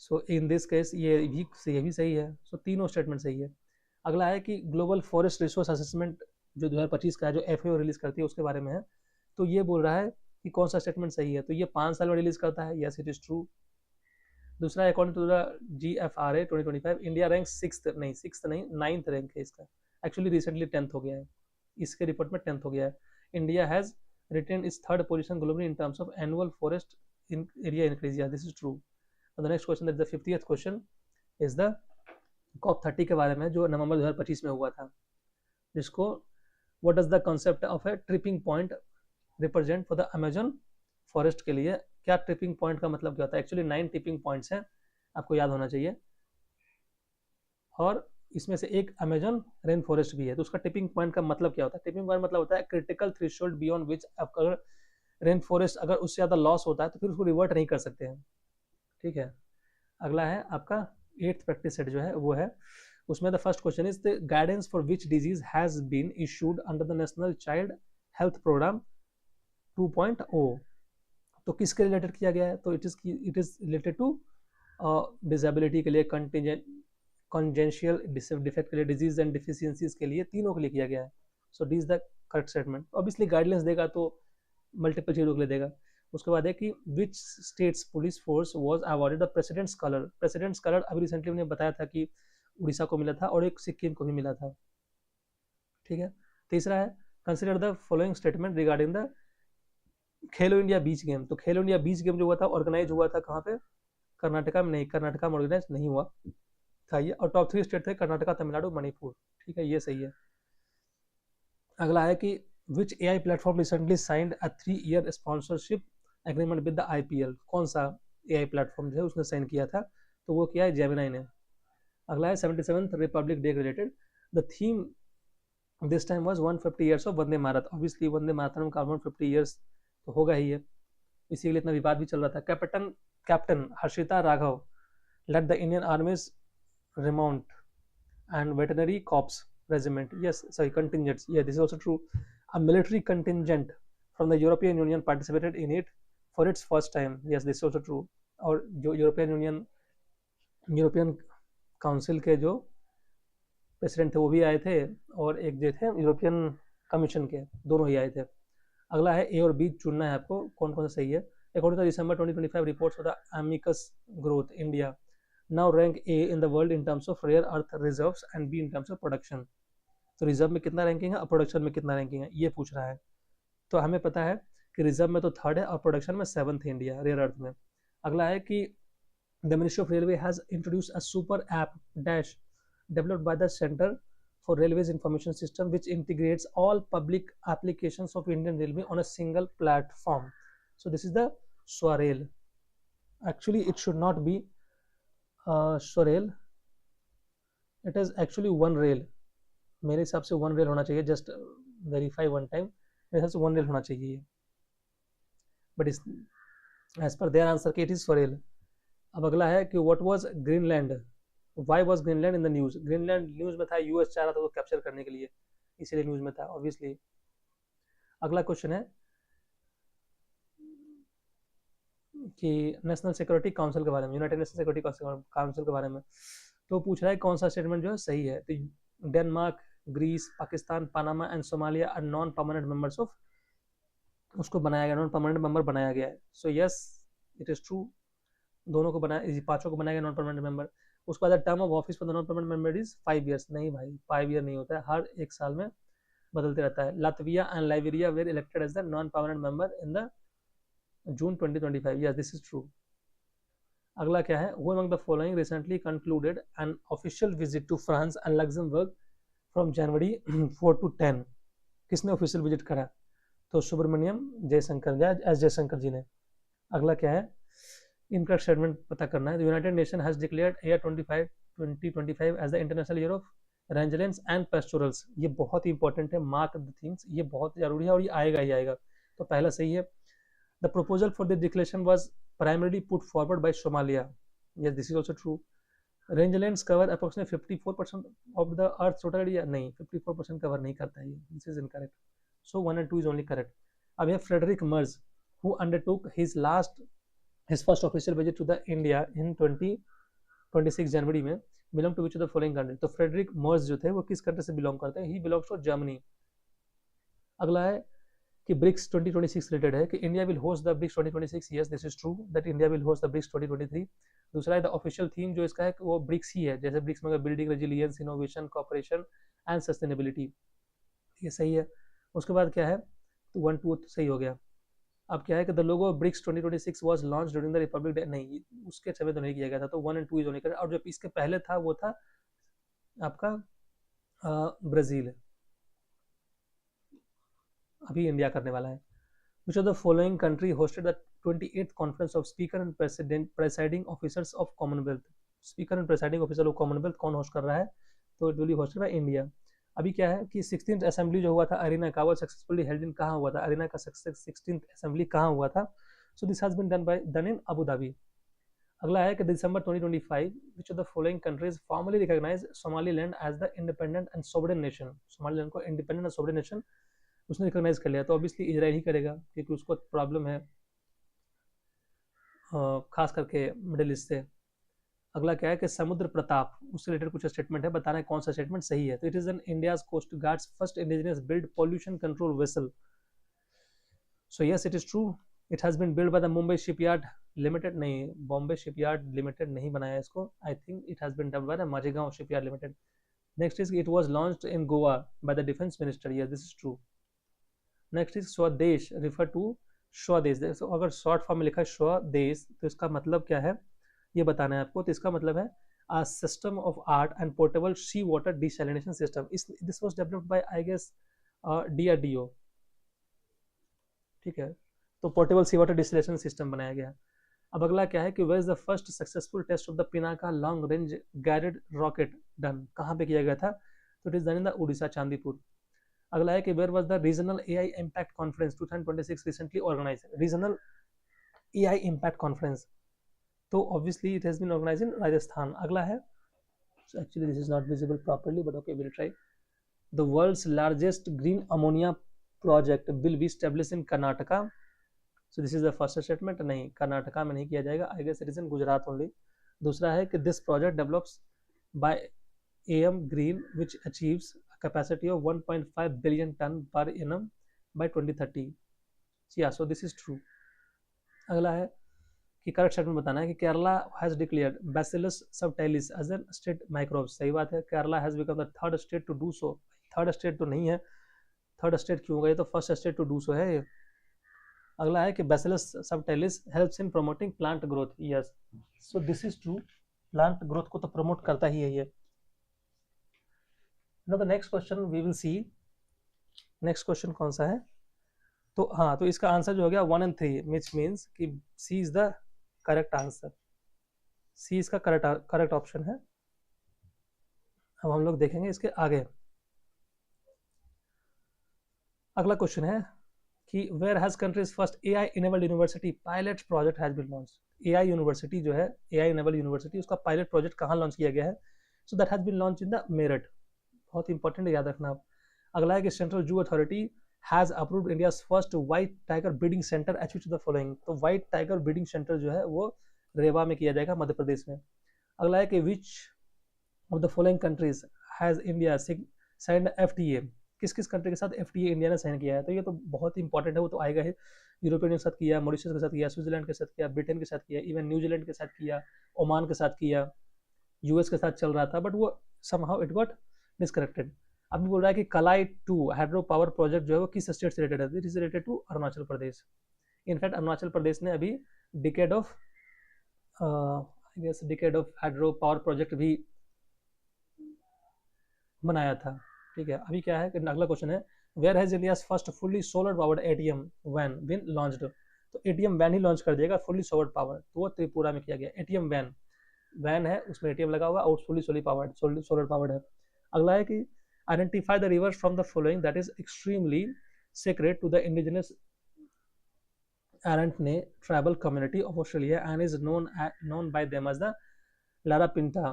सो इन दिस केस ये भी सही है। सो तीनों स्टेटमेंट सही है। अगला है कि ग्लोबल फॉरेस्ट रिसोर्स असेसमेंट जो 2025 का है, जो FAO रिलीज करती है, उसके बारे में है। तो ये बोल रहा है कि कौन सा स्टेटमेंट सही है। तो ये 5 साल में रिलीज करता है, यस इट इज ट्रू। दूसरा, according to the GFRA 2025 India rank 6th नहीं 9th रैंक है इसका। एक्चुअली रिसेंटली 10th हो गया है, इसके रिपोर्ट में 10th हो गया है। India has retain its 3rd position globally in terms of annual forest area increase. This is true. The next question, that the 50th question is the COP30 के बारे में, जो नवंबर 2025 में हुआ था, जिसको what does the concept of A tripping point represent for the Amazon forest के लिए। क्या ट्रिपिंग पॉइंट का मतलब क्या होता है? एक्चुअली 9 ट्रिपिंग पॉइंट्स हैं, आपको याद होना चाहिए, और इसमें से एक अमेजन रेन फॉरेस्ट भी है। तो उसका टिपिंग पॉइंट का मतलब क्या होता है? टिपिंग पॉइंट मतलब होता है क्रिटिकल थ्रेशोल्ड बियॉन्ड विच अगर रेन फॉरेस्ट अगर उससे ज़्यादा लॉस होता है तो फिर उसको रिवर्ट नहीं कर सकते हैं। ठीक है। अगला है आपका 8th प्रैक्टिस सेट जो है वो है, उसमें the first question is the guidance for which disease has been issued under the national child health programme 2.0। तो किसके रिलेटेड किया गया है? तो it is related to disability के लिए, कॉन्जेंशियल डिफेक्ट के लिए, डिजीज एंड डिफिशियंसीज के लिए, तीनों के लिए किया गया है। So this the correct statement. Obviously guidelines देगा तो मल्टीपल चीजों के लिए देगा। उसके बाद है कि which states police force was awarded the president's colour. President's colour अभी रिसेंटली हमने बताया था कि उड़ीसा को मिला था और एक सिक्किम को भी मिला था। ठीक है। तीसरा है consider the following statement regarding the Khelo India beach game. तो खेलो इंडिया बीच गेम जो हुआ था ऑर्गेनाइज हुआ था कहाँ पे? कर्नाटका में नहीं, कर्नाटका में ऑर्गेनाइज नहीं हुआ था ये, और टॉप 3 स्टेट थे कर्नाटका, तमिलनाडु, मणिपुर। ठीक है, ये सही है। अगला है कि विच AI platform recently signed a 3-year sponsorship agreement with the IPL। कौन सा AI प्लेटफॉर्म जो है उसने साइन किया था? तो वो किया है जेमिनाई ने। अगला है 77th republic day related, the theme this time was 150 years of Vande Bharat. Obviously Vande Mataram का 150 ईयर्स तो होगा ही है, इसीलिए इतना विवाद भी चल रहा था। Captain Harshita Raghav led the Indian army's remount and veterinary corps regiment, yes sorry contingents, yeah this is also true. A military contingent from the European Union participated in it for its first time, yes this is also true. और जो यूरोपियन काउंसिल के जो प्रेसिडेंट थे वो भी आए थे, और एक जो थे यूरोपियन कमीशन के, दोनों ही आए थे। अगला है A और B चुनना है आपको, कौन कौन सा सही है। According to December 2025 reports of the amicus growth India, now rank A in the world in terms of rare earth reserves and B in terms of production. तो रिजर्व में कितना रैंकिंग है और प्रोडक्शन में कितना रैंकिंग है ये पूछ रहा है। तो हमें पता है कि रिजर्व में तो थर्ड है और प्रोडक्शन में 7th है इंडिया रेयर अर्थ में। अगला है कि the ministry of railway has introduce a super app dash developed by the centre for railways information system which integrates all public applications of Indian railway on a single platform. So this is the SwaRail. Actually it should not be SwaRail, it is actually one rail. मेरे हिसाब से वन रेल होना चाहिए, जस्ट वेरीफाई वन टाइम, मेरे हिसाब से वन रेल होना चाहिए, बट इस एज पर देयर आंसर के इट इज स्वरेल। अब अगला है कि what was Greenland, why was Greenland in the news. Greenland news में था, यूएस चाह रहा था वो कैप्चर करने के लिए, इसीलिए न्यूज में था ऑब्वियसली। अगला क्वेश्चन है कि नेशनल सिक्योरिटी काउंसिल के बारे में, यूनाइटेड नेशन सिक्योरिटी काउंसिल के बारे में। तो पूछ रहा है कौन सा स्टेटमेंट जो है सही है। तो Denmark, Greece, Pakistan, Panama and Somalia are non permanent members of, उसको बनाया गया, नॉन परमानेंट मेंबर बनाया गया है। So yes it is true, दोनों को बनाया, पांचों को बनाया गया नॉन परमानेंट मेंबर। उसके बाद term of office for the non permanent member is 5 years। नहीं भाई 5 year नहीं होता है, हर एक साल में बदलते रहता है। Latvia and Liberia were elected as the non permanent member in the June 2025। Yes this is true. अगला क्या है, who among the following recently concluded an official visit to France and Luxembourg from January 4 to 10। किसने ऑफिशियल विजिट करा, तो सुब्रमण्यम जयशंकर, एस जयशंकर जी ने। अगला क्या है, इनकरेक्ट स्टेटमेंट पता करना है। United nation has declared year 2025 as the international year of rangelands and pastorals. ये बहुत ही इंपॉर्टेंट है, मार्क द थिंग्स, ये बहुत जरूरी है और ये आएगा ही आएगा। तो पहला सही है। The proposal for the declaration was primarily put forward by Somalia. Yes, this is also true. Rangelands cover approximately 54% of the Earth's total area. नहीं, 54% cover नहीं करता है ये. This is incorrect. So 1 and 2 is only correct. अब ये Frederick Merz, who undertook his first official visit to the India in 26 जनवरी में, belong to which of the following country? तो Frederick Merz जो थे वो किस कंट्री से बिलोंग करते हैं? He belongs to Germany. अगला है कि ब्रिक्स 2026 रिलेटेड है कि India will host the BRICS 2026। Yes this is true that India will host the BRICS 2023। दूसरा है द ऑफिशियल थीम जो इसका है वो ब्रिक्स ही है, जैसे ब्रिक्स में building resilience, innovation, cooperation and sustainability, ये सही है। उसके बाद क्या है, तो 1 2 सही हो गया। अब क्या है कि the logo of BRICS 2026 was launch during the republic day. नहीं, उसके समय तो नहीं किया गया था, तो 1 and 2 इज ओनली करेक्ट। और जो इसके पहले था वो था आपका ब्राजील, अभी इंडिया करने वाला है। Which of the following country hosted the 28th conference of Speaker and Presiding Officers of Commonwealth? Speaker and Presiding Officer of Commonwealth कौन होस्ट कर रहा है, तो it will be hosted by India। अभी क्या है कि 16th असेंबली जो हुआ था अरीना का, वो सक्सेसफुली हेल्ड इन कहाँ हुआ था, अरीना का 16th असेंबली कहाँ हुआ था? So this has been done in Abu Dhabi. अगला है कि December 2025 which of the following countries formally recognize Somaliland as the independent and sovereign nation? Somaliland को इंडिपेंडेंट और सोवरेन नेशन उसने रिकॉग्नाइज कर लिया, तो ऑब्वियसली इजराइल ही करेगा क्योंकि उसको प्रॉब्लम है खास करके मिडिल ईस्ट से। अगला क्या है कि समुद्र प्रताप, उससे रिलेटेड कुछ स्टेटमेंट है, बताना है कौन सा स्टेटमेंट सही है। तो it is an India's coast guard's first indigenous build pollution control vessel. So yes it is true, it has been build by the Mumbai shipyard limited. नहीं, बॉम्बे शिपयार्ड लिमिटेड नहीं बनाया इसको, I think it has been done by the Mazagaon shipyard limited. Next is it was launched in Goa by the defence minister. Yes this is true. Next is Swadesh, refer to Swadesh. अगर शॉर्ट फॉर्म में लिखा है स्वदेश तो इसका मतलब क्या है ये बताना है आपको। तो इसका मतलब है a system of art and portable sea water desalination system. This was developed by I guess DRDO, ठीक है। तो portable sea water desalination system बनाया गया। अब अगला क्या है कि where is the first successful test of the Pinaka long range guided rocket done, कहाँ पे किया गया था? तो it is done in the Odisha Chandipur. अगला है कि where was the regional AI impact conference 2026 recently organize. Regional AI impact conference, तो obviously it has been organised in Rajasthan. अगला है, so actually this is not visible properly but okay we'll try. The world's largest green ammonia project will be established in Karnataka. So this is the first statement, नहीं कर्नाटका में नहीं किया जाएगा, I guess it is in Gujarat only. दूसरा है कि this project develops by AM Green which achieves a capacity of 1.5 billion ton per annum by 2030. Yeah, so this is true. अगला है कि करेक्ट स्टेटमेंट बताना है कि Kerala has declared bacillus subtilis as an state microbe. सही बात है, Kerala has become the third state to do so. Third state तो नहीं है, थर्ड स्टेट क्यों होगा, ये तो first state to do so है ये। अगला है कि bacillus subtilis helps in promoting plant growth. Yes, so this is true, plant growth को तो प्रमोट करता ही है ये। Now the next question we will see. Next question कौन सा है, तो हाँ, तो इसका आंसर जो हो गया 1 and 3, विच मीन्स कि सी इज द करेक्ट आंसर। सी इसका करेक्ट ऑप्शन है। अब हम लोग देखेंगे इसके आगे। अगला क्वेश्चन है कि where has countries first AI enabled university pilot project has been launch. AI university जो है, एआई इनेबल्ड यूनिवर्सिटी, उसका पायलट प्रोजेक्ट कहाँ लॉन्च किया गया है? So that has been launch in the Meerut. बहुत इंपॉर्टेंट है, याद रखना आप। अगला है कि central zoo authority has approved India's first white tiger breeding centre at which the following. तो व्हाइट टाइगर ब्रीडिंग सेंटर जो है वो रेवा में किया जाएगा, मध्य प्रदेश में। अगला है कि which of the following countries has India signed FTA. किस किस कंट्री के साथ एफटीए इंडिया ने साइन किया है? तो ये तो बहुत ही इंपॉर्टेंट है, वो तो आएगा ही। यूरोपियन के साथ किया, मॉरिशस के साथ किया, स्विट्जरलैंड के साथ किया, ब्रिटेन के साथ किया, इवन न्यूजीलैंड के साथ किया, ओमान के साथ किया, यूएस के साथ चल रहा था, बट वो समहाउ इट गॉट डिस्कनेक्टेड। अभी बोल रहा है कि कलाई 2 हाइड्रो पावर प्रोजेक्ट जो है वो किस स्टेट से रिलेटेड है? It is related to Arunachal Pradesh. In fact Arunachal Pradesh ने अभी decade of hydro power project भी बनाया था। ठीक है, अभी क्या है कि अगला क्वेश्चन है where has India's first fully solar powered ATM van been launched. तो एटीएम वैन ही लॉन्च कर दिएगा फुल्ली सोलर पावर, तो वो त्रिपुरा में किया गया। एटीएम वैन, वैन है उसमें एटीएम लगा हुआ और फुल्ली सोलर पावर्ड है। अगला है कि identify the rivers from the following that is extremely sacred to the indigenous Arrernte tribal community of Australia and is known by them as the Larapinta.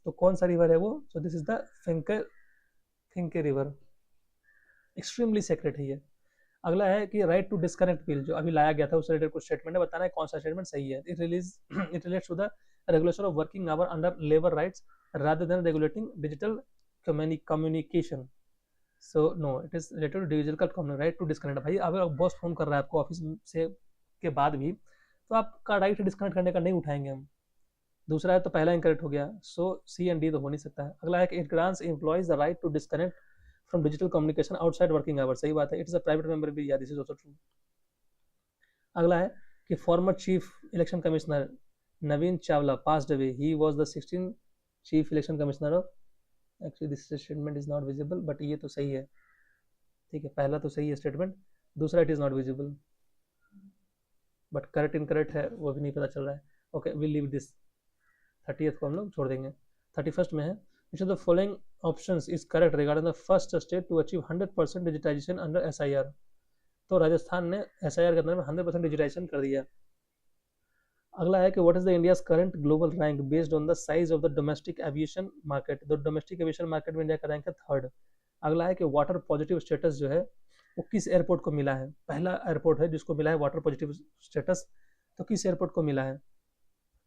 तो कौन सा रिवर है वो? So this is the Finke river, extremely sacred है ये। अगला है कि राइट टू डिस्कनेक्ट बिल जो अभी लाया गया था उससे रिलेटेड कुछ स्टेटमेंट है, बताना है कौन सा स्टेटमेंट सही है। It relates to the regulation of working hour under labour rights rather than regulating digital communication. So no, it is related to digital communication, right to disconnect। भाई अगर बॉस फोन कर रहा है आपको ऑफिस से के बाद भी, तो आपका राइट डिस्कनेक्ट करने का नहीं उठाएंगे हम। दूसरा है तो पहला इनकरेक्ट हो गया, सो सी एंड डी तो हो नहीं सकता है। अगला है कि it grants employees the right to disconnect from digital communication outside working hour. सही बात है, it is a private member भी, दिस इज आल्सो ट्रू। अगला है कि former chief election commissioner Naveen Chawla passed away, he was the 16th chief election commissioner of. Actually this statement is not visible, but ये तो सही है। ठीक है, पहला तो सही है स्टेटमेंट, दूसरा it is not visible, but correct incorrect है वो भी नहीं पता चल रहा है। Okay, will leave this. 30th को हम लोग छोड़ देंगे। 31st में है which of the following options is correct regarding the first state to achieve 100% digitisation under SIR. तो राजस्थान ने एसआईआर के अंदर में 100% डिजिटाइजेशन कर दिया। अगला है कि what is the India's current global rank based on the size of the domestic aviation market. तो डोमेस्टिक एविएशन मार्केट में इंडिया का रैंक है 3rd। अगला है कि वाटर पॉजिटिव स्टेटस जो है वो किस एयरपोर्ट को मिला है? पहला एयरपोर्ट है जिसको मिला है वाटर पॉजिटिव स्टेटस, तो किस एयरपोर्ट को मिला है?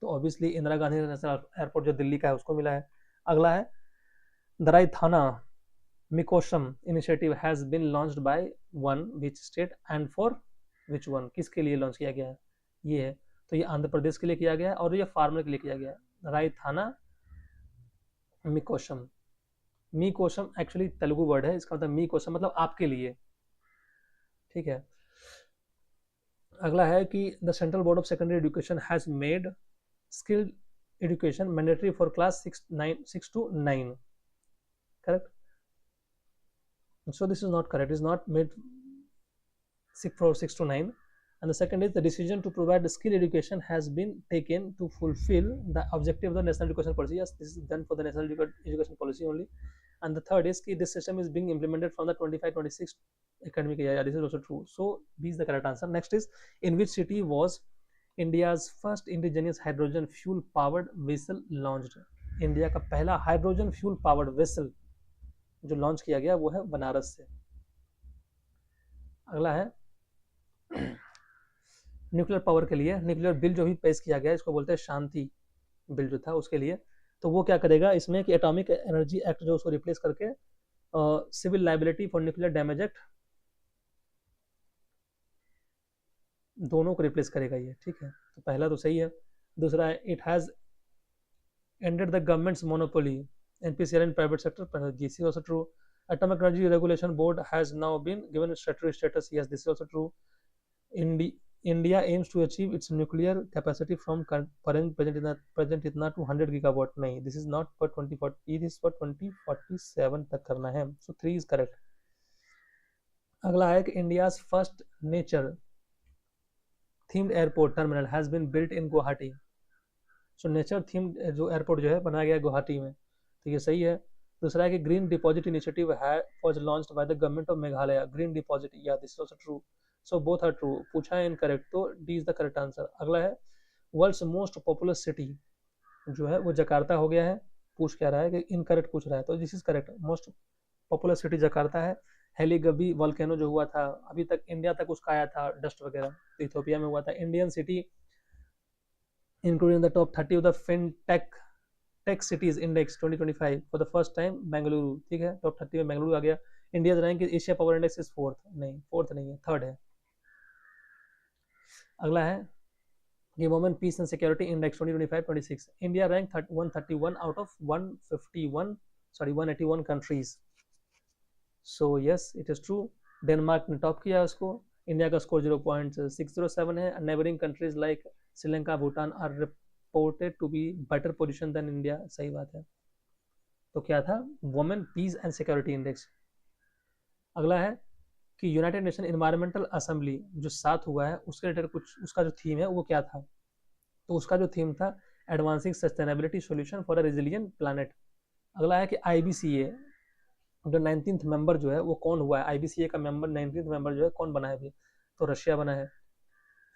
तो obviously Indira Gandhi national airport जो दिल्ली का है उसको मिला है। अगला है दराई थाना मिकोशम initiative has been launched by one which state and for which one, किसके लिए लॉन्च किया गया है? ये है, तो ये आंध्र प्रदेश के लिए किया गया है और ये फार्मर के लिए किया गया है। रायथाना मिकोशम, मिकोशम एक्चुअली तेलुगु वर्ड है, इसका मतलब मिकोशम मतलब आपके लिए। ठीक है, अगला है कि the central board of secondary education has made skilled education mandatory for class 6 to 9। Correct, so this is not correct, it is not made for 6 to 9। And the second is the decision to provide skill education has been taken to fulfill the objective of the national education policy। Yes, this is done for the national education policy only। And the third is that this system is being implemented from the 25-26 academic year। This is also true, so B is the correct answer। Next is in which city was India's first indigenous hydrogen fuel powered vessel launched। India का पहला हाइड्रोजन फ्यूल पावर्ड वेसल जो लॉन्च किया गया वो है बनारस से। अगला है न्यूक्लियर पावर के लिए न्यूक्लियर बिल जो भी पेश किया गया इसको बोलते हैं शांति बिल जो था उसके लिए। तो वो क्या करेगा इसमें कि एटॉमिक एनर्जी एक्ट जो उसको रिप्लेस करके civil liability for nuclear damage act दोनों को रिप्लेस करेगा ये, ठीक है। तो पहला तो सही है। दूसरा है it has ended the government's monopoly NPCL in private sector. This is also true. Atomic Energy Regulation Board has now been given statutory status. Yes, this is also true. India aims to achieve its nuclear capacity from present इतना to 100 gigawatt. नहीं, this is not for 2040, this is for 2047 तक करना है. So 3 is correct. अगला है कि India's first nature themed airport terminal has been built in Guwahati. So nature theme जो एयरपोर्ट जो है बनाया गया है गुवाहाटी में, तो ये सही है। दूसरा है कि ग्रीन डिपॉजिट इनिशिएटिव है was launched by the government of Meghalaya. Green deposit, yeah this is also true. So both are true. पूछा है इनकरेक्ट, तो D is the correct answer. अगला है वर्ल्ड्स मोस्ट पॉपुलर सिटी जो है वो जकार्ता हो गया है। पूछ क्या रहा है कि इनकरेक्ट पूछ रहा है, तो this is correct. Most popular city Jakarta है। हेलीगबी वॉल्केनो जो हुआ था अभी तक इंडिया तक उसका आया था डस्ट वगैरह, तो इथियोपिया में हुआ था। Indian city included in the top 30 of the FinTech Tech Cities Index 2025 for the first time Bengaluru, ठीक है। टॉप 30 में बेंगलुरु आ गया। India rank Asia power index is fourth, नहीं फोर्थ नहीं है, थर्ड है। अगला है ये women peace and security index 2025-26। India rank 131 out of 181 countries. So yes it is true. Denmark ने टॉप किया उसको। इंडिया का स्कोर 0.607 है। Neighbouring countries like Sri Lanka, Bhutan are reported to be better position than India. सही बात है। तो क्या था? Women peace and security index. अगला है कि यूनाइटेड नेशन एनवायरमेंटल असेंबली जो 7 हुआ है उसके रिलेटेड कुछ उसका जो थीम है वो क्या था? तो उसका जो थीम था advancing sustainability solution for a resilient planet. अगला है कि IBCA जो 19th मेंबर जो है वो कौन हुआ है? IBCA का मेंबर 19th मेंबर जो है कौन बना है अभी? तो रशिया बना है।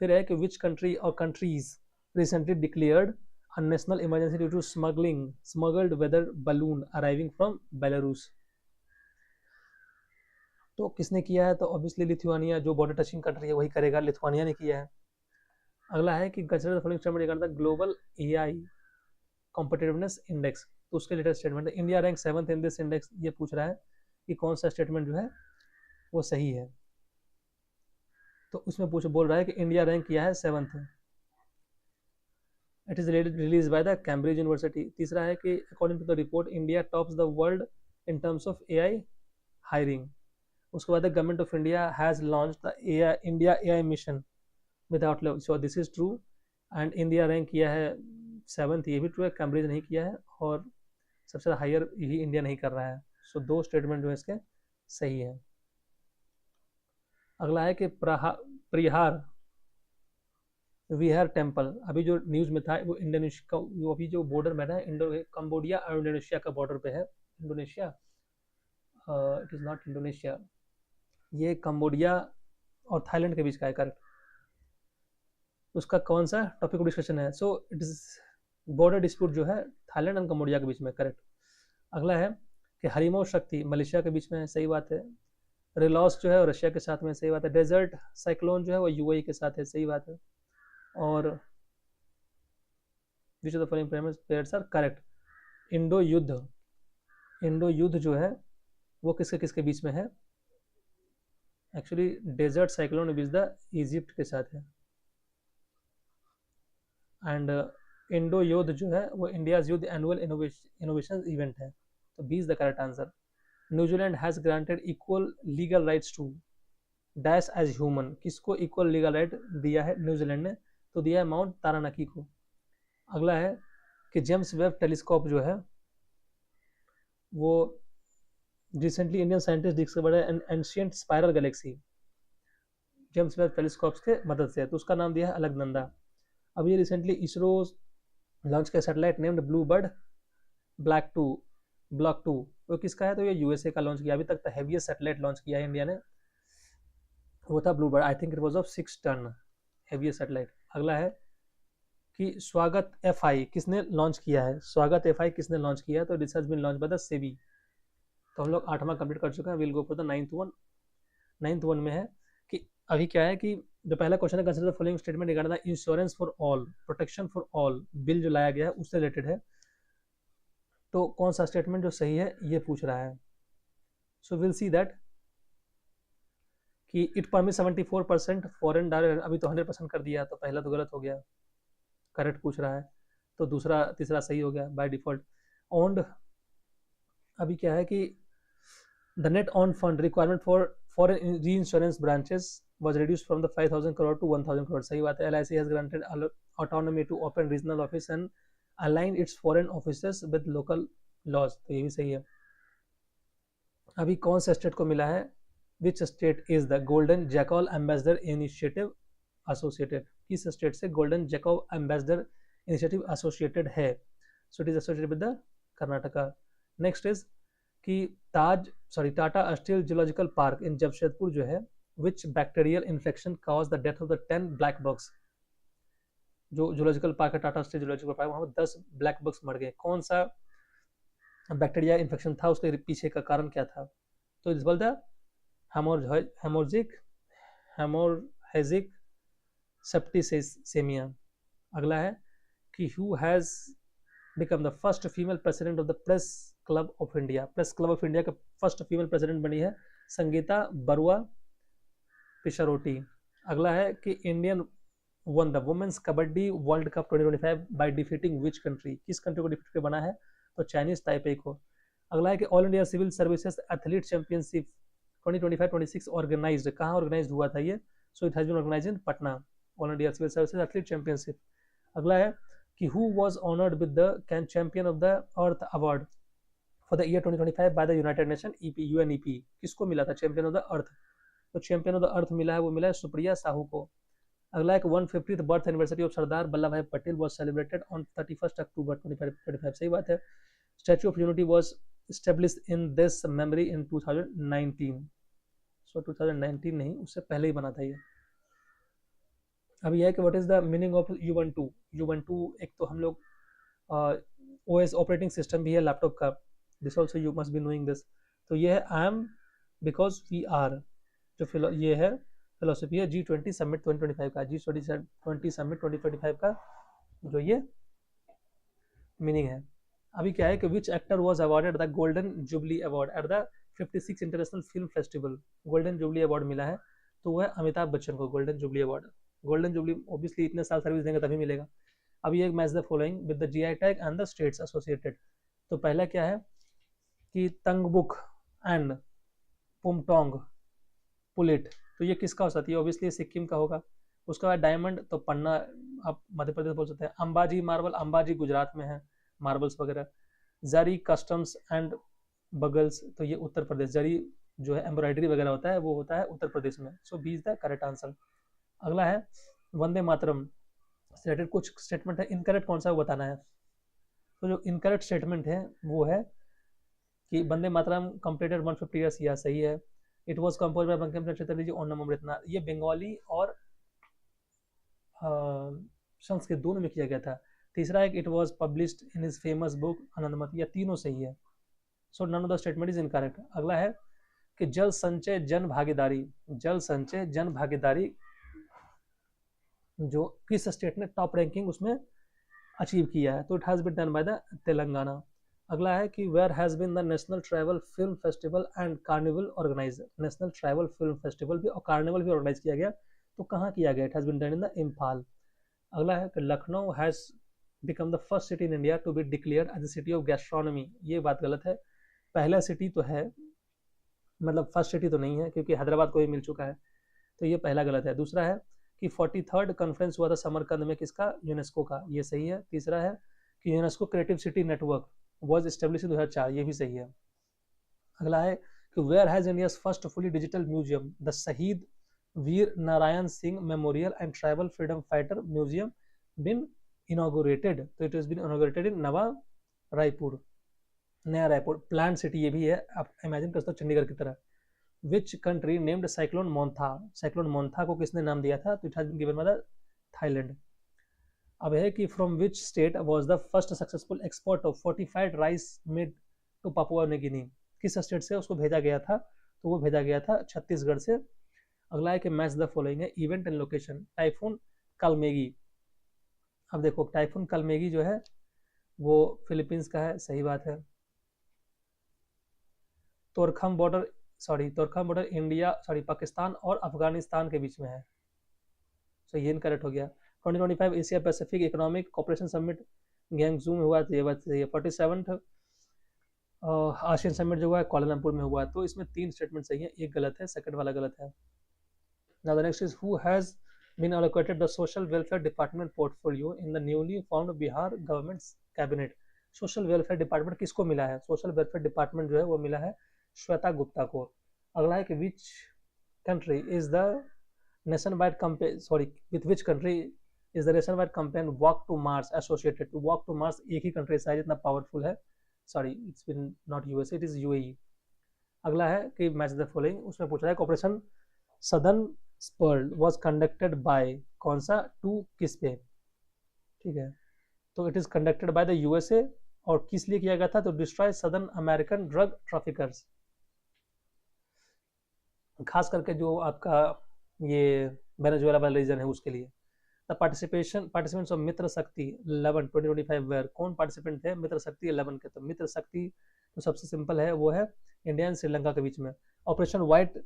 फिर है कि विच कंट्री और countries recently declared a national emergency due to smuggled weather balloon arriving from Belarus. तो किसने किया है? तो ऑब्वियसली लिथुआनिया, जो बॉर्डर टचिंग कंट्री है वही करेगा, लिथुआनिया ने किया है। अगला है कि consider the following statement regarding the global AI competitiveness index. तो उसके लेटेस्ट स्टेटमेंट है India rank 7th in this index. ये पूछ रहा है कि कौन सा स्टेटमेंट जो है वो सही है। तो उसमें बोल रहा है कि इंडिया रैंक किया है 7th। It is release by the Cambridge university. तीसरा है कि according to the report India tops the world in terms of AI hiring. उसके बाद government of India has launch the India AI mission without love. So this is true. And India rank किया है 7th, ये भी ट्रू है, कैम्ब्रिज नहीं किया है, और सबसे हायर यही इंडिया नहीं कर रहा है। सो 2 स्टेटमेंट जो है इसके सही है। अगला है कि प्रिहार विहार टेम्पल अभी जो न्यूज में था वो इंडोनेशिया का, वो अभी जो बॉर्डर में है कंबोडिया और इंडोनेशिया का बॉर्डर पे है। Indonesia, it is not Indonesia, ये कंबोडिया और थाईलैंड के बीच का है, करेक्ट। उसका कौन सा टॉपिक डिस्कशन है? So it is border dispute जो है थाईलैंड और कंबोडिया के बीच में, करेक्ट। अगला है कि हरिमो शक्ति मलेशिया के बीच में है, सही बात है। रिलॉस जो है रशिया के साथ में, सही बात है। डेजर्ट साइक्लोन जो है वो UAE के साथ है, सही बात है। और which of the following pairs are correct. Indo युद्ध जो है वो किसके किसके बीच में है? एक्चुअली डेजर्ट साइक्लोन बीच द इजिप्ट के साथ है। एंड इंडो युद्ध जो है वो इंडिया युद्ध एनुअल इनोवेशन इवेंट है। तो B is the correct answer. New Zealand has granted equal legal rights to dash as human. किसको इक्वल लीगल राइट दिया है न्यूजीलैंड ने? तो दिया है माउंट तारानाकी को। अगला है कि जेम्स वेब टेलीस्कोप जो है वो रिसेंटली इंडियन साइंटिस्ट डिस्कवर्ड है N ancient spiral Galaxy James Webb telescope के मदद से, तो उसका नाम दिया है अलकनंदा। अब ये रिसेंटली इसरो लॉन्च किया सैटेलाइट नेम्ड ब्लूबर्ड ब्लॉक 2। वो किसका है? तो ये USA का लॉन्च किया। अभी तक हैवीएस्ट सैटेलाइट लॉन्च किया है इंडिया ने, वो था BlueBird. I think it was of 6 ton, heaviest satellite. अगला है कि स्वागत FI किसने लॉन्च किया है? स्वागत FI किसने लॉन्च किया है? तो this has been launch by the SEBI. तो हम लोग 8वां कंप्लीट कर चुके हैं। Will go for the 9th one में है कि अभी क्या है कि जो पहला क्वेश्चन है consider the following statement regarding the insurance for all, protection for all bill जो लाया गया है उससे रिलेटेड है। तो कौन सा स्टेटमेंट जो सही है ये पूछ रहा है। सो विल सी दैट कि इट परमिट 74% फॉरेन डायरेक्ट, अभी तो 100% कर दिया, तो पहला तो गलत हो गया, करेक्ट पूछ रहा है, तो दूसरा तीसरा सही हो गया बाय डिफॉल्ट। ओन्ड, अभी क्या है कि the net on fund requirement for री insurance branches was reduced from the 5,000 crore to 1,000 crore, सही बात है। LIC has granted autonomy to open regional office and align its foreign offices with local laws, तो ये भी सही है। अभी कौन से स्टेट को मिला है, which state is the golden jackal ambassador initiative associated, किस स्टेट से golden jackal ambassador initiative associated है, so it is associated with the Karnataka. Next is कि Tata steel zoological park in Jamshedpur जो है, which bacterial infection cause the death of the 10 black bucks, जो जूलॉजिकल पार्क है टाटा स्टील जूलॉजिकल पार्क, वहां पर 10 ब्लैक बग्स मर गए, कौन सा बैक्टीरिया इन्फेक्शन था, उसके पीछे का कारण क्या था, तो इस बोल द हेमोरहेजिक सेप्टिसेमिया। अगला है कि who has become the first female president of the press club of India, press club of India का फर्स्ट फीमेल प्रेसिडेंट बनी है संगीता बरुआ पिशारोटी। अगला है कि Indian won the women's kabaddi world cup 2025 by defeating which country, किस कंट्री को डिफीट कर बना है, तो चाइनीज ताइपे को। अगला है कि all India civil services athlete championship 2025-26 organised, कहाँ ऑर्गेनाइज हुआ था ये, so it has been organised in Patna, all India civil services athlete championship. अगला है कि who was honoured with the champion of the earth award for the year 2025 by the United nation UNEP, किसको मिला था चैंपियन ऑफ द अर्थ, तो चैंपियन ऑफ द अर्थ मिला है, वो मिला है सुप्रिया साहू को। अगला एक 150th birth anniversary of Sardar Vallabh भाई पटेल वाज सेलिब्रेटेड ऑन 31 अक्टूबर 2025, सही बात है। Statue of unity was established in this memory in 2019, so 2019 नहीं, उससे पहले ही बना था ये। अब यह है कि what is the meaning of U12, U12 एक तो हम लोग OS ऑपरेटिंग सिस्टम भी है लैपटॉप का, this also you must be knowing this, तो ये है I am because we are, जो ये है फिलोसफी है G20 समिट 2025 का, G20 समिट 2025 का जो ये मीनिंग है। अभी क्या है कि which actor was awarded the golden jubilee award at the 56 international film festival, golden jubilee award मिला है, तो वह अमिताभ बच्चन को golden jubilee award. Golden jubilee obviously इतने साल सर्विस देंगे तभी मिलेगा। अभी एक match the following with the GI tag and the states associated, तो पहला क्या है कि तंगबुक एंड पुमटोंग पुलिट, तो ये किसका हो सकती है, ऑब्वियसली सिक्किम का होगा। उसके बाद डायमंड, तो पन्ना आप मध्य प्रदेश बोल सकते हैं। अंबाजी मार्बल, अंबाजी गुजरात में है मार्बल्स वगैरह। जरी कस्टम्स एंड बगल्स, तो ये उत्तर प्रदेश, जरी जो है एम्ब्रॉयडरी वगैरह होता है वो होता है उत्तर प्रदेश में, so B is the correct answer. अगला है वंदे मातरम रिलेटेड कुछ स्टेटमेंट है, इनकरेक्ट कौन सा वो बताना है, तो जो इनकरेक्ट स्टेटमेंट है वो है कि वंदे मातरम कंप्लीटेड 150 ईयर्स, या सही है। It was composed bye Bankim Chandra Chatterjee on Amritnath, ये बंगाली और संस्कृत दोनों में किया गया था। तीसरा है it was published in his famous book Anandamati, या तीनों सही है, so none of the statement is incorrect. अगला है कि जल संचय जन भागीदारी, जल संचय जन भागीदारी जो किस स्टेट ने टॉप रैंकिंग उसमें अचीव किया है, तो it has been done by the Telangana. अगला है कि where has been the national tribal film festival and carnival organise, national tribal film festival भी और कार्निवल भी ऑर्गेनाइज किया गया, तो कहाँ किया गया, it has been done in the Imphal. अगला है कि Lucknow has become the first city in India to be declared as the city of gastronomy, ये बात गलत है, पहला सिटी तो है, मतलब फर्स्ट सिटी तो नहीं है क्योंकि हैदराबाद को भी मिल चुका है, तो ये पहला गलत है। दूसरा है कि 43rd कॉन्फ्रेंस हुआ था समरकंद में, किसका, यूनेस्को का, ये सही है। तीसरा है कि UNESCO creative city network was established in 2004, ये भी सही है। अगला है कि where has India's first fully digital museum the Shaheed Veer Narayan Singh memorial and tribal freedom fighter museum been inaugurated, तो it has been inaugurated in Nava Raipur, नया रायपुर, प्लांट सिटी ये भी है, आप इमेजिन कर सकते हो चंडीगढ़ की तरह। Which country named cyclone Montha, cyclone Montha को किसने नाम दिया था, तो it has been given by the Thailand. अब है कि from which state was the first successful export of fortified rice made to Papua New Guinea, किस स्टेट से उसको भेजा गया था, तो वो भेजा गया था छत्तीसगढ़ से। अगला है कि मैच द फॉलोइंग है इवेंट एंड लोकेशन, टाइफून कलमेगी, अब देखो टाइफून कलमेगी जो है वो फिलीपींस का है, सही बात है। Torkham border Turkham border India Pakistan और अफगानिस्तान के बीच में है। सो ये इनकरेक्ट हो गया। 2025 Asia Pacific economic cooperation summit Gyeongju में हुआ, तो ये बात सही है। 47th आसियान समिट जो हुआ है कोलालमपुर में हुआ है। तो इसमें 3 स्टेटमेंट सही है, एक गलत है, सेकंड वाला गलत है। Now the next is who has been allocated the social welfare department portfolio in the newly formed Bihar government cabinet. Social welfare department किसको मिला है? सोशल वेलफेयर डिपार्टमेंट जो है वो मिला है श्वेता गुप्ता को। अगला है कि which country is the nationwide campaign, with which country is the nationwide campaign walk to Mars associated? to walk to Mars एक ही कंट्री शायद इतना पावरफुल है, it's been not USA, it is UAE. अगला है कि मैच द फॉलोइंग, उसमें पूछ रहा है operation southern spear was conducted by कौन सा, टू किस पे, ठीक है। तो it is conducted by the USA, और किस लिए किया गया था? तो destroy southern American drug traffickers, खास करके जो आपका ये वेनेजुएला वाला रीजन है उसके लिए। द पार्टिसिपेंट्स ऑफ मित्र शक्ति 11 2025 वेयर, कौन पार्टिसिपेंट थे मित्र शक्ति 11 के? तो मित्र शक्ति तो सबसे सिंपल है, वो है इंडिया एंड श्रीलंका के बीच में। Operation white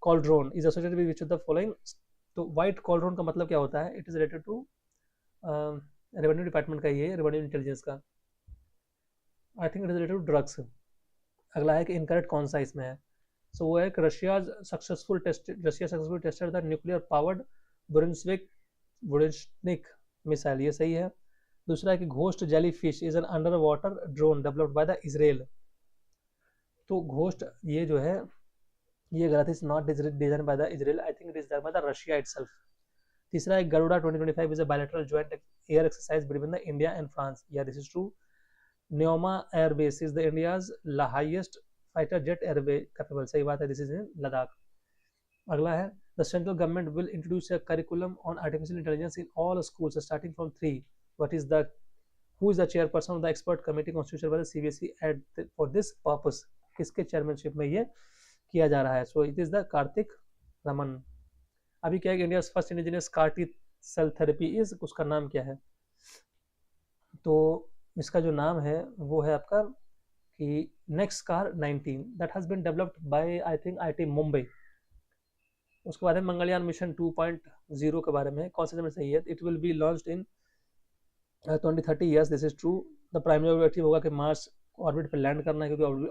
cauldron is associated with which of the following? तो व्हाइट कॉल्ड्रोन का मतलब क्या होता है? It is related to revenue department का, ये रेवेन्यू इंटेलिजेंस का, I think it is related to drugs. अगला है कि इनकरेक्ट कौन सा इसमें है? सो वो है कि Russia successful tested the nuclear powered Burevestnik missile, ये सही है। दूसरा है कि ghost jelly fish is an under water drone developed by the Israel. तो घोस्ट ये जो है ये गलत है, is not design by the Israel, I think it is design by the Russia itself. तीसरा है Garuda 2025 is a bilateral joint air exercise between the India and France, yeah this is true. Nyoma air base is the India's highest fighter jet airway capable, सही बात है, दिस इज इन लद्दाख। अगला है the central government will introduce a curriculum on artificial intelligence in all schools starting from 3, what is the who is the chairperson of the expert committee constitution by the CBSE at for this purpose, किसके चेयरमैनशिप में ये किया जा रहा है? So it is the Kartik Raman. अभी क्या है, India first indigenous CAR T cell therapy is, उसका नाम क्या है? तो इसका जो नाम है वो है आपका कि NexCAR 19 that has been developed by I think IIT Mumbai. उसके बाद है मंगलयान मिशन 2.0 के बारे में, कौन सा समय सही है? It will B launched in 2030, yes this is true. The primary objective होगा कि मार्स ऑर्बिट पे लैंड करना है, क्योंकि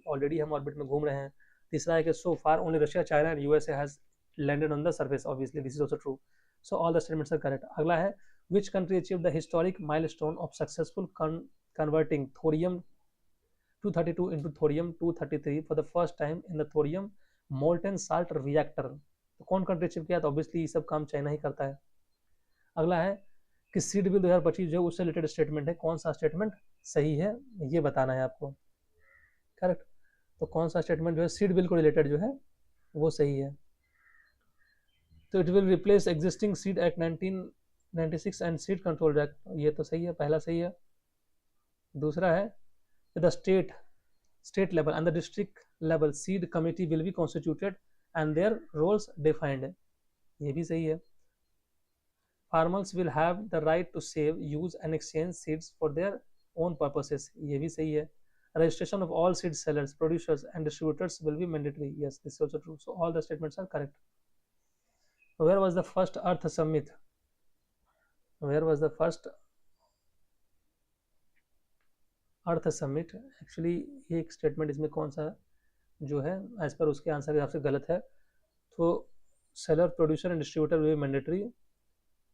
ऑलरेडी हम ऑर्बिट में घूम रहे हैं। तीसरा है कि so far only Russia, China and USA has landed on the surface, obviously this is also true. So all the statements are correct. अगला है which country achieved the historic milestone of successful converting thorium 232 into thorium 233 for the first time in the thorium molten salt reactor? तो कौन कंट्री अचीव किया? तो ऑब्वियसली ये सब काम चाइना ही करता है। अगला है कि सीड बिल 2025 जो उससे रिलेटेड स्टेटमेंट है, कौन सा स्टेटमेंट सही है ये बताना है आपको, करेक्ट। तो कौन सा स्टेटमेंट जो है सीड बिल को रिलेटेड जो है वो सही है? तो it will replace existing seed act 1996 and seed control act, ये तो सही है, पहला सही है। दूसरा है the state level and the district level seed committee will be constituted and their roles defined, ये भी सही है। Farmers will have the right to save, use and exchange seeds for their own purposes, ये भी सही है। Registration of all seed sellers, producers and distributors will be mandatory, yes this is also true. So all the statements are correct. Where was the first earth summit? Where was the first earth summit? Actually ये एक स्टेटमेंट इसमें कौन सा जो है एज पर उसके आंसर के हिसाब से गलत है। तो seller, producer and distributor will be mandatory,